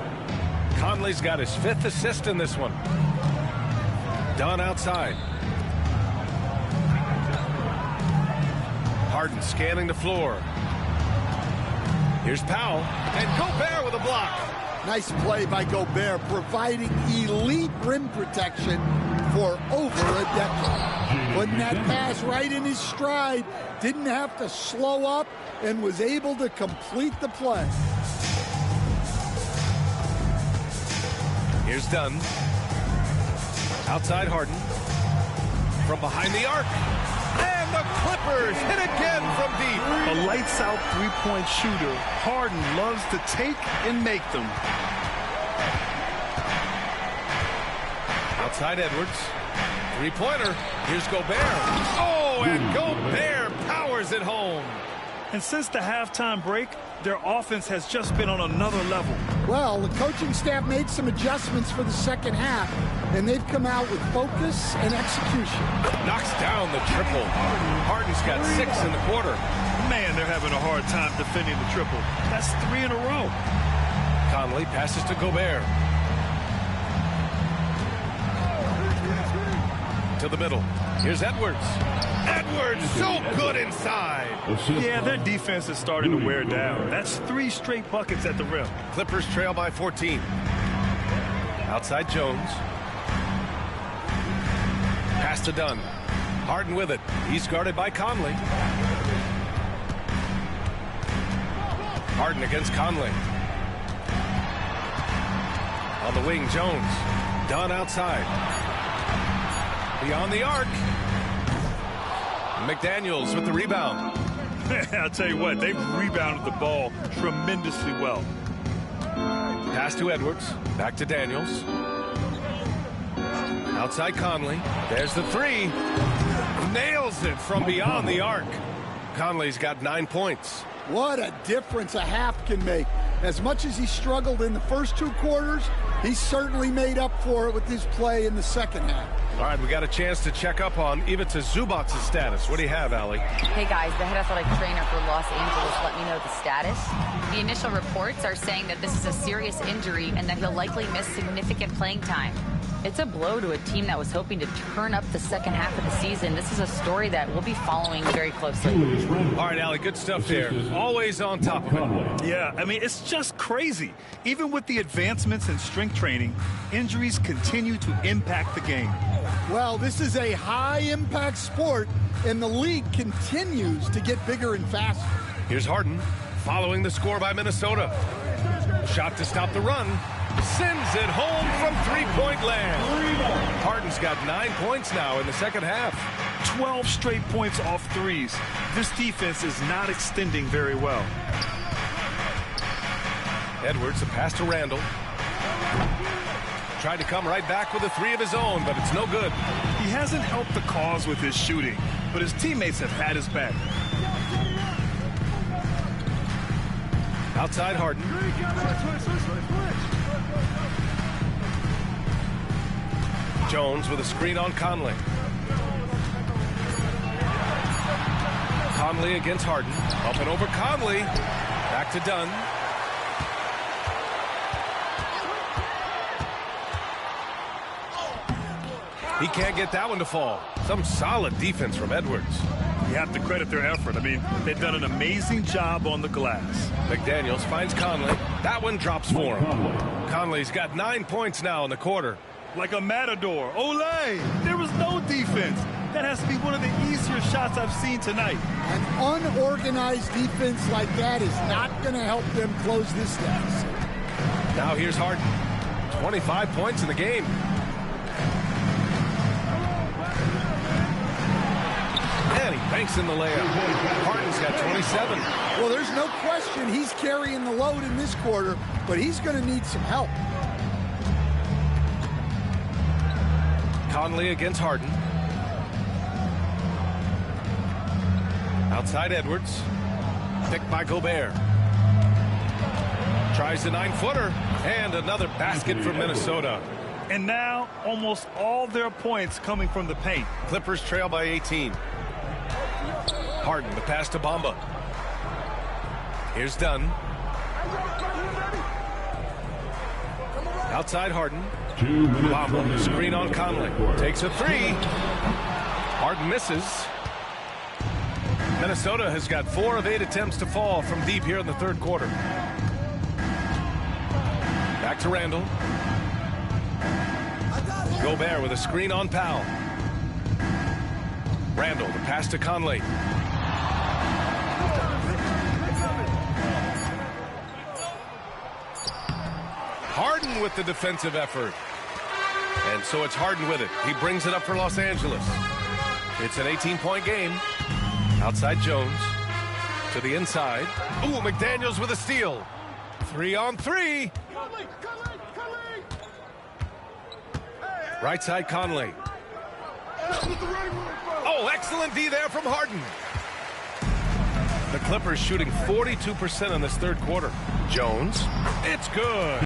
Speaker 2: Conley's got his 5th assist in this one. Dunn outside. Harden scanning the floor. Here's Powell. And Gobert with a block.
Speaker 5: Nice play by Gobert, providing elite rim protection for over a decade. Putting that pass right in his stride. Didn't have to slow up and was able to complete the play.
Speaker 2: Here's Dunn. Outside Harden. From behind the arc. And the Clippers hit again from deep.
Speaker 3: A lights-out three-point shooter, Harden loves to take and make them.
Speaker 2: Outside Edwards. Three-pointer. Here's Gobert. Oh, and Gobert powers it home.
Speaker 3: And since the halftime break, their offense has just been on another level.
Speaker 5: Well, the coaching staff made some adjustments for the second half, and they've come out with focus and execution.
Speaker 2: Knocks down the triple. Harden's got 6 in the quarter.
Speaker 3: Man, they're having a hard time defending the triple. That's 3 in a row.
Speaker 2: Conley passes to Gobert. To the middle. Here's Edwards. Edwards so good inside.
Speaker 3: Yeah, their defense is starting to wear down. That's 3 straight buckets at the rim.
Speaker 2: Clippers trail by 14. Outside Jones. Pass to Dunn. Harden with it. He's guarded by Conley. Harden against Conley. On the wing, Jones. Dunn outside. Beyond the arc. McDaniels with the rebound.
Speaker 3: I'll tell you what, they've rebounded the ball tremendously well.
Speaker 2: Pass to Edwards. Back to Daniels. Outside Conley. There's the 3. Nails it from beyond the arc. Conley's got 9 points.
Speaker 5: What a difference a half can make. As much as he struggled in the first 2 quarters, he certainly made up for it with his play in the second half.
Speaker 2: All right, we got a chance to check up on Ivica Zubac's status. What do you have, Allie?
Speaker 4: Hey guys, the head athletic trainer for Los Angeles let me know the status. The initial reports are saying that this is a serious injury and that he'll likely miss significant playing time. It's a blow to a team that was hoping to turn up the second half of the season. This is a story that we'll be following very closely.
Speaker 2: All right, Allie, good stuff there. Always on top of it.
Speaker 3: Yeah, I mean, it's just crazy. Even with the advancements in strength training, injuries continue to impact the game.
Speaker 5: Well, this is a high-impact sport, and the league continues to get bigger and faster.
Speaker 2: Here's Harden following the score by Minnesota. Shot to stop the run. Sends it home from three-point land. Harden's got 9 points now in the second half.
Speaker 3: 12 straight points off threes. This defense is not extending very well.
Speaker 2: Edwards, a pass to Randall. Tried to come right back with a three of his own, but it's no good.
Speaker 3: He hasn't helped the cause with his shooting, but his teammates have had his back.
Speaker 2: Outside Harden. Jones with a screen on Conley. Conley against Harden. Up and over Conley. Back to Dunn. He can't get that one to fall. Some solid defense from Edwards.
Speaker 3: You have to credit their effort. I mean, they've done an amazing job on the glass.
Speaker 2: McDaniels finds Conley. That one drops for him. Conley's got 9 points now in the quarter.
Speaker 3: Like a matador. Olay! There was no defense. That has to be one of the easier shots I've seen tonight.
Speaker 5: An unorganized defense like that is not going to help them close this deficit.
Speaker 2: Now here's Harden. 25 points in the game. And he banks in the layup. Harden's got 27.
Speaker 5: Well, there's no question he's carrying the load in this quarter, but he's going to need some help.
Speaker 2: Conley against Harden. Outside Edwards. Picked by Gobert. Tries the 9-footer. And another basket from Minnesota.
Speaker 3: And now, almost all their points coming from the paint.
Speaker 2: Clippers trail by 18. Harden, the pass to Bamba. Here's Dunn. Outside Harden. Bamba, screen on Conley. Takes a three. Harden misses. Minnesota has got 4 of 8 attempts to fall from deep here in the third quarter. Back to Randall. Gobert with a screen on Powell. Randall, the pass to Conley. Harden with the defensive effort. And so it's Harden with it. He brings it up for Los Angeles. It's an 18-point game. Outside Jones. To the inside. Ooh, McDaniels with a steal. 3 on 3. Right side Conley. Oh, excellent D there from Harden. The Clippers shooting 42% in this third quarter. Jones. It's good.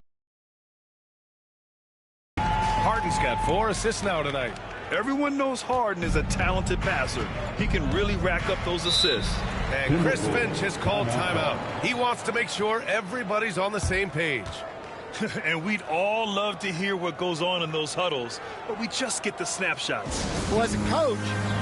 Speaker 2: Harden's got 4 assists now tonight.
Speaker 3: Everyone knows Harden is a talented passer. He can really rack up those assists.
Speaker 2: And Chris Finch has called timeout. He wants to make sure everybody's on the same page.
Speaker 3: And we'd all love to hear what goes on in those huddles, but we just get the snapshots.
Speaker 5: Well, as a coach,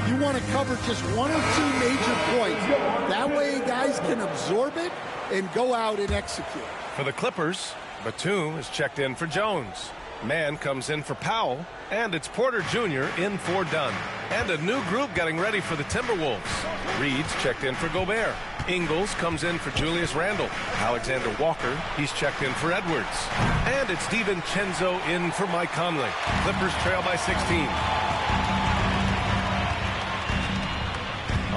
Speaker 5: you want to cover just 1 or 2 major points. That way guys can absorb it and go out and execute.
Speaker 2: For the Clippers, Batum is checked in for Jones. Mann comes in for Powell, and it's Porter Jr. in for Dunn. And a new group getting ready for the Timberwolves. Reed's checked in for Gobert. Ingles comes in for Julius Randle. Alexander Walker, he's checked in for Edwards. And it's DiVincenzo in for Mike Conley. Clippers trail by 16.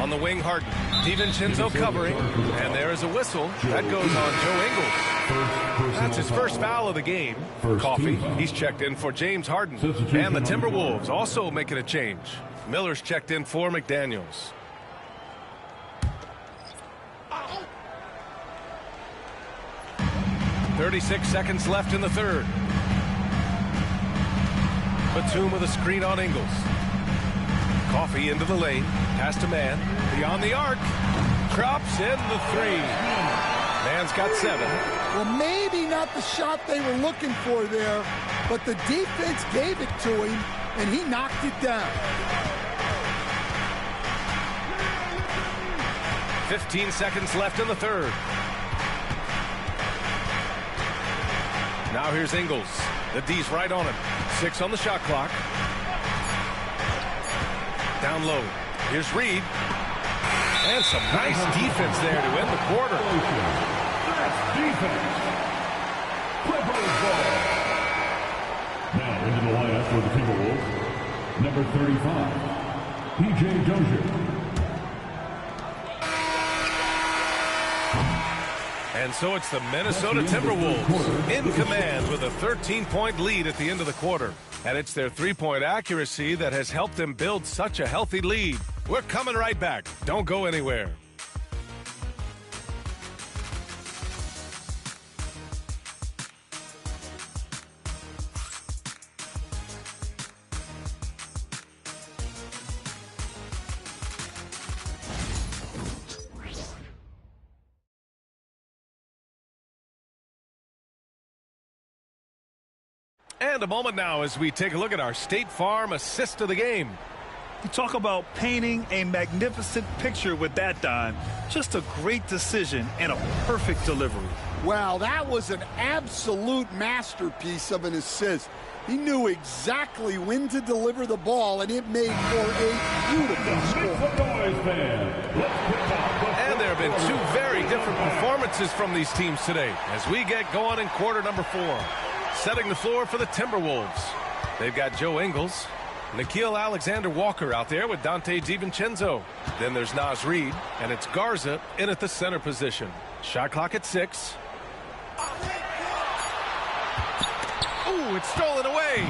Speaker 2: On the wing, Harden. DiVincenzo covering, and there is a whistle. That goes on Joe Ingles. That's his first foul of the game. Coffey, he's checked in for James Harden. And the Timberwolves also making a change. Miller's checked in for McDaniels. .36 seconds left in the third. Batum with a screen on Ingles. Coffey into the lane. Pass to Mann. Beyond the arc. Drops in the 3. Mann rebounds, got 7.
Speaker 5: Well, maybe not the shot they were looking for there, but the defense gave it to him, and he knocked it down.
Speaker 2: 15 seconds left in the third. Now here's Ingles. The D's right on him. 6 on the shot clock. Down low. Here's Reed. And some nice defense there to end the quarter.
Speaker 6: That's defense. Clippers ball. Now into the lineup for the Timberwolves. Number 35, P.J. Dozier.
Speaker 2: And so it's the Minnesota Timberwolves in command with a 13-point lead at the end of the quarter. And it's their three-point accuracy that has helped them build such a healthy lead. We're coming right back. Don't go anywhere. And a moment now as we take a look at our State Farm assist of the game.
Speaker 3: You talk about painting a magnificent picture with that dime. Just a great decision and a perfect delivery.
Speaker 5: Wow, that was an absolute masterpiece of an assist. He knew exactly when to deliver the ball, and it made for a beautiful score.
Speaker 2: And there have been two very different performances from these teams today as we get going in quarter number 4. Setting the floor for the Timberwolves. They've got Joe Ingles, Nickeil Alexander-Walker out there with Dante DiVincenzo. Then there's Naz Reid, and it's Garza in at the center position. Shot clock at 6. Ooh, it's stolen away.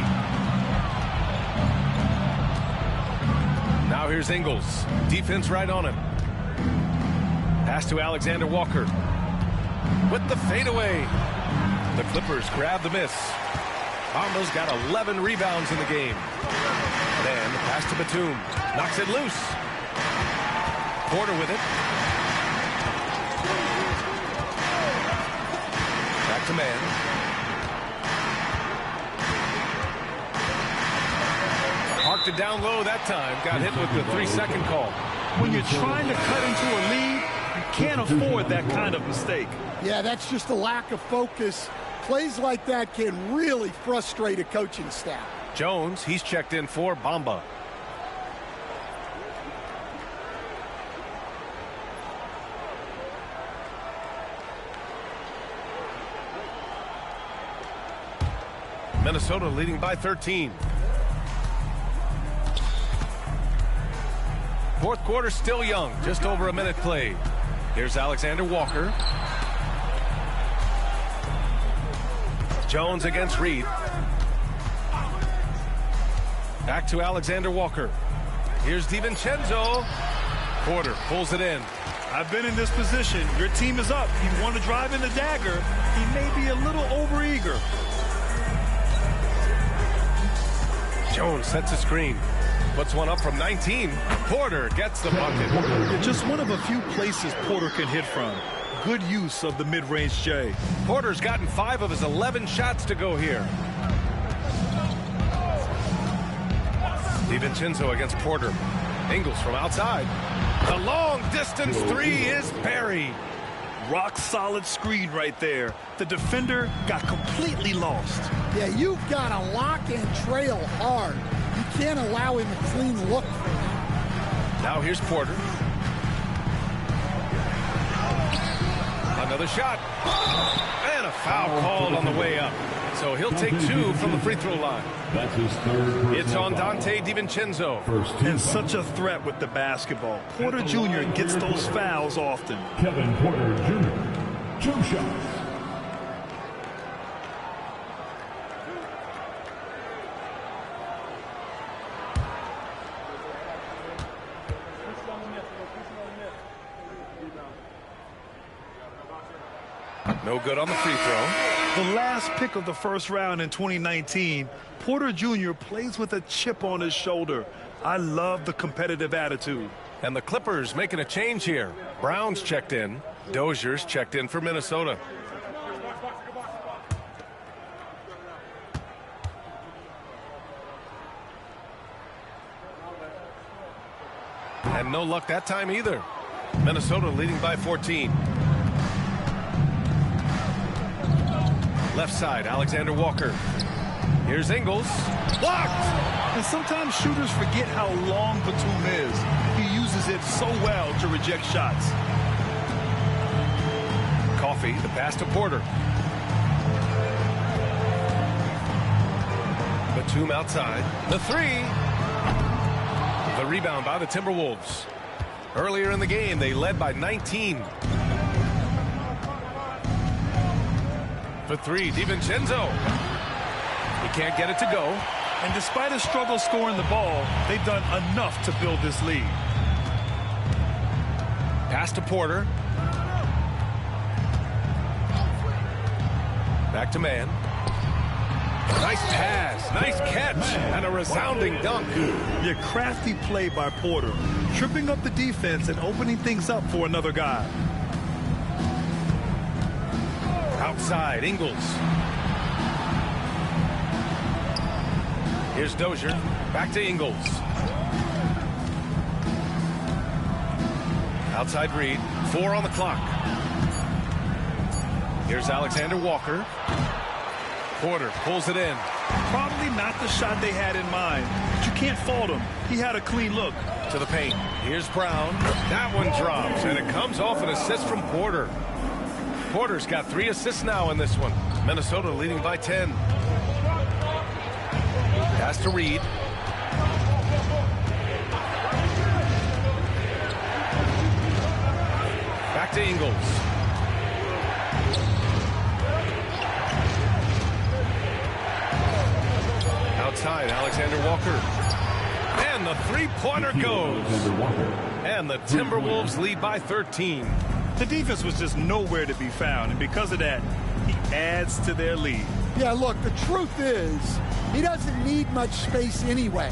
Speaker 2: Now here's Ingles. Defense right on him. Pass to Alexander-Walker. With the fadeaway. The Clippers grab the miss. Bamba's got 11 rebounds in the game. Then pass to Batum. Knocks it loose. Porter with it. Back to man. Parked it down low that time. Got hit with the 3-second call.
Speaker 3: When you're trying to cut into a lead, you can't afford that kind of mistake.
Speaker 5: Yeah, that's just a lack of focus. Plays like that can really frustrate a coaching staff.
Speaker 2: Jones, he's checked in for Bamba. Minnesota leading by 13. Fourth quarter still young, just over a minute played. Here's Alexander-Walker. Jones against Reed. Back to Alexander-Walker. Here's DiVincenzo. Porter pulls it in.
Speaker 3: I've been in this position. Your team is up. You want to drive in the dagger. He may be a little overeager.
Speaker 2: Jones sets a screen. Puts one up from 19. Porter gets the bucket.
Speaker 3: Just one of a few places Porter can hit from. Good use of the mid-range J.
Speaker 2: Porter's gotten 5 of his 11 shots to go here. DiVincenzo against Porter. Ingles from outside. The long-distance 3 is buried.
Speaker 3: Rock-solid screen right there. The defender got completely lost.
Speaker 5: Yeah, you've got to lock and trail hard. You can't allow him a clean look.
Speaker 2: Now here's Porter. Another shot. And a foul called on the way up. So he'll take 2 from the free throw line.
Speaker 6: That's his third.
Speaker 2: It's on Dante DiVincenzo.
Speaker 3: And such a threat with the basketball. Porter Jr. gets those fouls often.
Speaker 6: Kevin Porter Jr. 2 shots.
Speaker 2: No good on the free throw.
Speaker 3: The last pick of the first round in 2019, Porter Jr. plays with a chip on his shoulder. I love the competitive attitude.
Speaker 2: And the Clippers making a change here. Brown's checked in. Dozier's checked in for Minnesota. And no luck that time either. Minnesota leading by 14. Left side, Alexander Walker. Here's Ingles. Blocked!
Speaker 3: And sometimes shooters forget how long Batum is. He uses it so well to reject shots.
Speaker 2: Coffee, the pass to Porter. Batum outside. The three. The rebound by the Timberwolves. Earlier in the game, they led by 19. For three, DiVincenzo. He can't get it to go.
Speaker 3: And despite a struggle scoring the ball, they've done enough to build this lead.
Speaker 2: Pass to Porter. Back to man. Nice pass, nice catch, and a resounding dunk.
Speaker 3: Your crafty play by Porter, tripping up the defense and opening things up for another guy.
Speaker 2: Outside, Ingles. Here's Dozier. Back to Ingles. Outside Reed. 4 on the clock. Here's Alexander Walker. Porter pulls it in.
Speaker 3: Probably not the shot they had in mind, but you can't fault him. He had a clean look.
Speaker 2: To the paint. Here's Brown. That one drops, and it comes off an assist from Porter. Porter's got 3 assists now in this one. Minnesota leading by 10. Pass to Reed. Back to Ingles. Outside, Alexander Walker. And the three-pointer goes. And the Timberwolves lead by 13.
Speaker 3: The defense was just nowhere to be found, and because of that, he adds to their lead.
Speaker 5: Yeah, look, the truth is, he doesn't need much space anyway.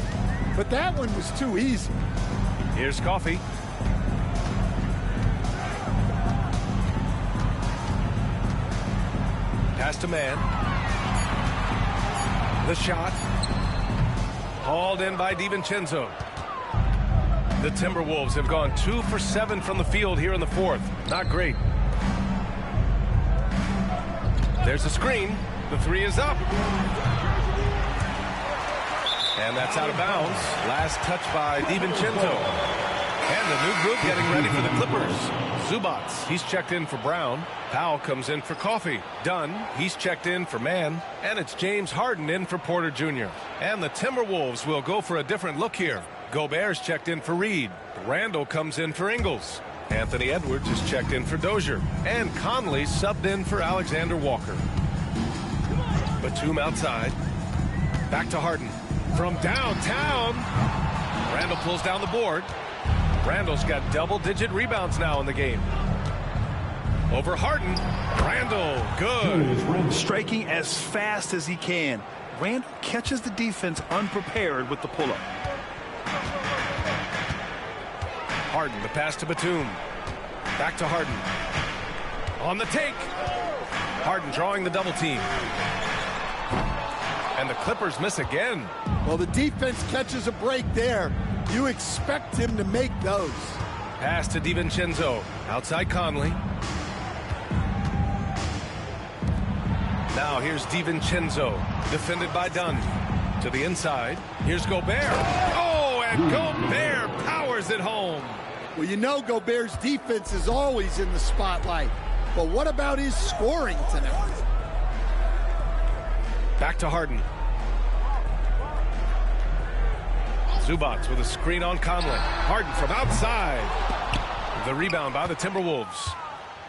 Speaker 5: But that one was too easy.
Speaker 2: Here's Coffee. Pass to man. The shot. Hauled in by DiVincenzo. The Timberwolves have gone 2 for 7 from the field here in the fourth. Not great. There's a screen. The three is up. And that's out of bounds. Last touch by DiVincenzo. And the new group getting ready for the Clippers. Zubats, he's checked in for Brown. Powell comes in for Coffee. Dunn, he's checked in for Mann. And it's James Harden in for Porter Jr. And the Timberwolves will go for a different look here. Gobert's checked in for Reed. Randall comes in for Ingles. Anthony Edwards is checked in for Dozier. And Conley subbed in for Alexander Walker. Batum outside. Back to Harden. From downtown. Randall pulls down the board. Randall's got double-digit rebounds now in the game. Over Harden. Randall, good.
Speaker 3: Striking as fast as he can. Randall catches the defense unprepared with the pull-up.
Speaker 2: Harden, the pass to Batum. Back to Harden. On the take. Harden drawing the double team. And the Clippers miss again.
Speaker 5: Well, the defense catches a break there. You expect him to make those.
Speaker 2: Pass to DiVincenzo. Outside Conley. Now here's DiVincenzo. Defended by Dunn. To the inside. Here's Gobert. Oh, and Gobert powers it home.
Speaker 5: Well, you know Gobert's defense is always in the spotlight. But what about his scoring tonight?
Speaker 2: Back to Harden. Zubats with a screen on Conley. Harden from outside. The rebound by the Timberwolves.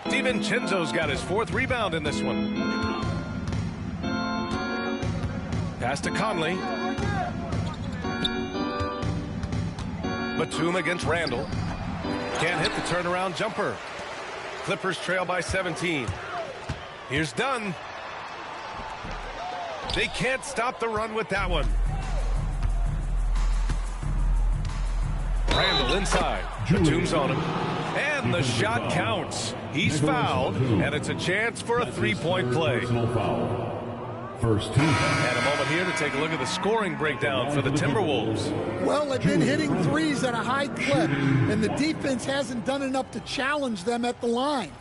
Speaker 2: DiVincenzo's got his 4th rebound in this one. Pass to Conley. Batum against Randall. Can't hit the turnaround jumper. Clippers trail by 17. Here's Dunn. They can't stop the run with that one. Randall Randall inside. Batum's on him. And the shot counts. He's fouled, and it's a chance for a three-point play.
Speaker 6: First team.
Speaker 2: And a moment here to take a look at the scoring breakdown for the Timberwolves.
Speaker 5: Well, they've been hitting threes at a high clip, and the defense hasn't done enough to challenge them at the line.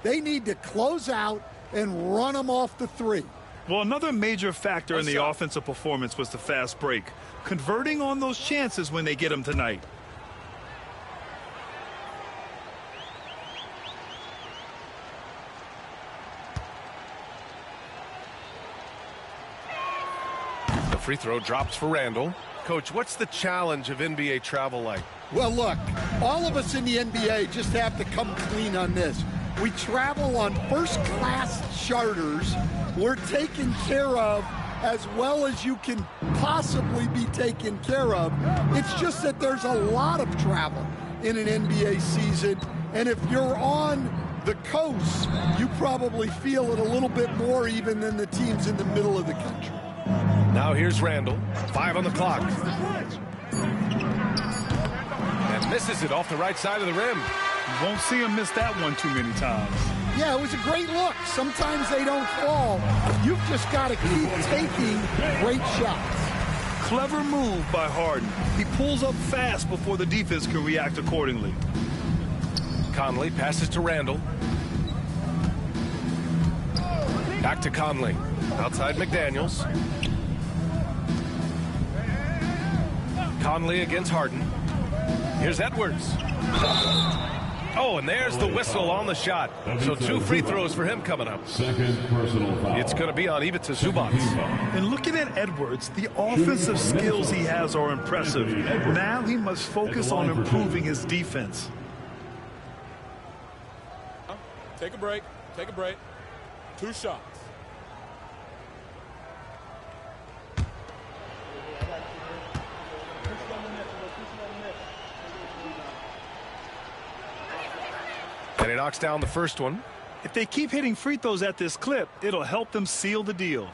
Speaker 5: They need to close out and run them off the three.
Speaker 3: Well, another major factor in the offensive performance was the fast break, converting on those chances when they get them tonight.
Speaker 2: The free throw drops for Randall. Coach, what's the challenge of NBA travel like?
Speaker 5: Well, look, all of us in the NBA just have to come clean on this. We travel on first-class charters. We're taken care of as well as you can possibly be taken care of. It's just that there's a lot of travel in an NBA season, and if you're on the coast, you probably feel it a little bit more even than the teams in the middle of the country.
Speaker 2: Now here's Randall. 5 on the clock. And misses it off the right side of the rim.
Speaker 3: You won't see him miss that one too many times.
Speaker 5: Yeah, it was a great look. Sometimes they don't fall. You've just got to keep taking great shots.
Speaker 3: Clever move by Harden. He pulls up fast before the defense can react accordingly.
Speaker 2: Conley passes to Randall. Back to Conley. Outside McDaniels. Conley against Harden. Here's Edwards. Oh, and there's the whistle on the shot. So 2 free throws for him coming up.
Speaker 6: Second personal foul.
Speaker 2: It's going to be on Ivica Zubac.
Speaker 3: And looking at Edwards, the offensive skills he has are impressive. Now he must focus on improving his defense.
Speaker 7: Take a break. Take a break. 2 shots.
Speaker 2: And he knocks down the first one.
Speaker 3: If they keep hitting free throws at this clip, it'll help them seal the deal.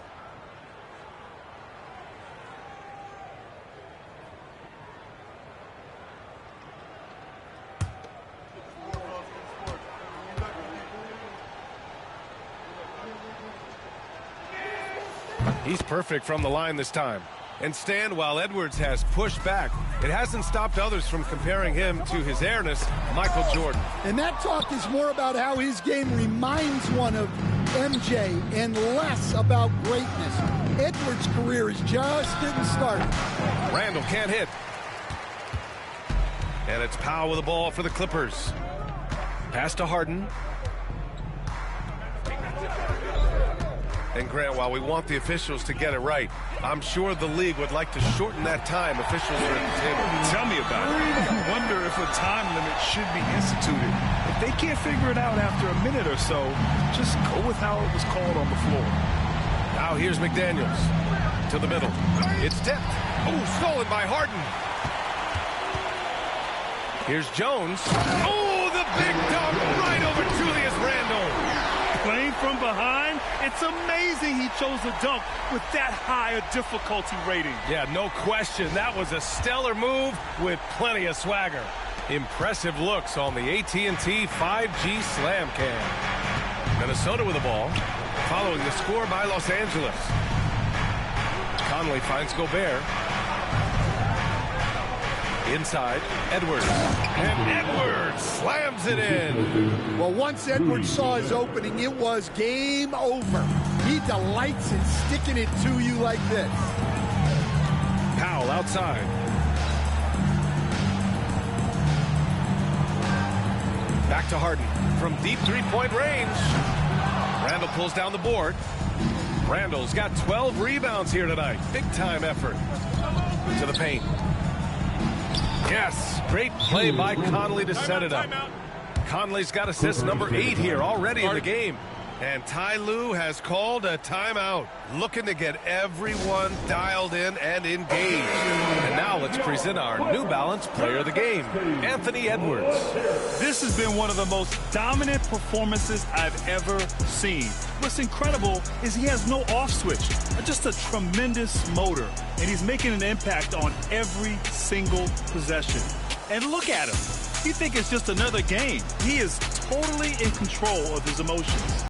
Speaker 2: He's perfect from the line this time. And Stan, while Edwards has pushed back, it hasn't stopped others from comparing him to his airness, Michael Jordan.
Speaker 5: And that talk is more about how his game reminds one of MJ and less about greatness. Edwards' career is just getting started.
Speaker 2: Randall can't hit. And it's Powell with the ball for the Clippers. Pass to Harden. And Grant, while we want the officials to get it right, I'm sure the league would like to shorten that time officials are at the table.
Speaker 3: Tell me about it. You wonder if a time limit should be instituted. If they can't figure it out after a minute or so, just go with how it was called on the floor.
Speaker 2: Now here's McDaniels to the middle. It's tipped. Oh, stolen by Harden. Here's Jones. Oh, the big dunk right over Julius Randle.
Speaker 3: Playing from behind, it's amazing he chose a dunk with that high a difficulty rating.
Speaker 2: Yeah, no question. That was a stellar move with plenty of swagger. Impressive looks on the AT&T 5G Slam Cam. Minnesota with the ball, following the score by Los Angeles. Conley finds Gobert. Inside, Edwards. And Edwards slams it in.
Speaker 5: Well, once Edwards saw his opening, it was game over. He delights in sticking it to you like this.
Speaker 2: Powell outside. Back to Harden from deep three-point range. Randall pulls down the board. Randall's got 12 rebounds here tonight. Big-time effort. To the paint. Yes, great play by Conley to set it up. Conley's got assist number 8 here already in the game. And Ty Lue has called a timeout, looking to get everyone dialed in and engaged. And now let's present our New Balance player of the game, Anthony Edwards.
Speaker 3: This has been one of the most dominant performances I've ever seen. What's incredible is he has no off switch, just a tremendous motor, and he's making an impact on every single possession. And look at him. You think it's just another game. He is totally in control of his emotions.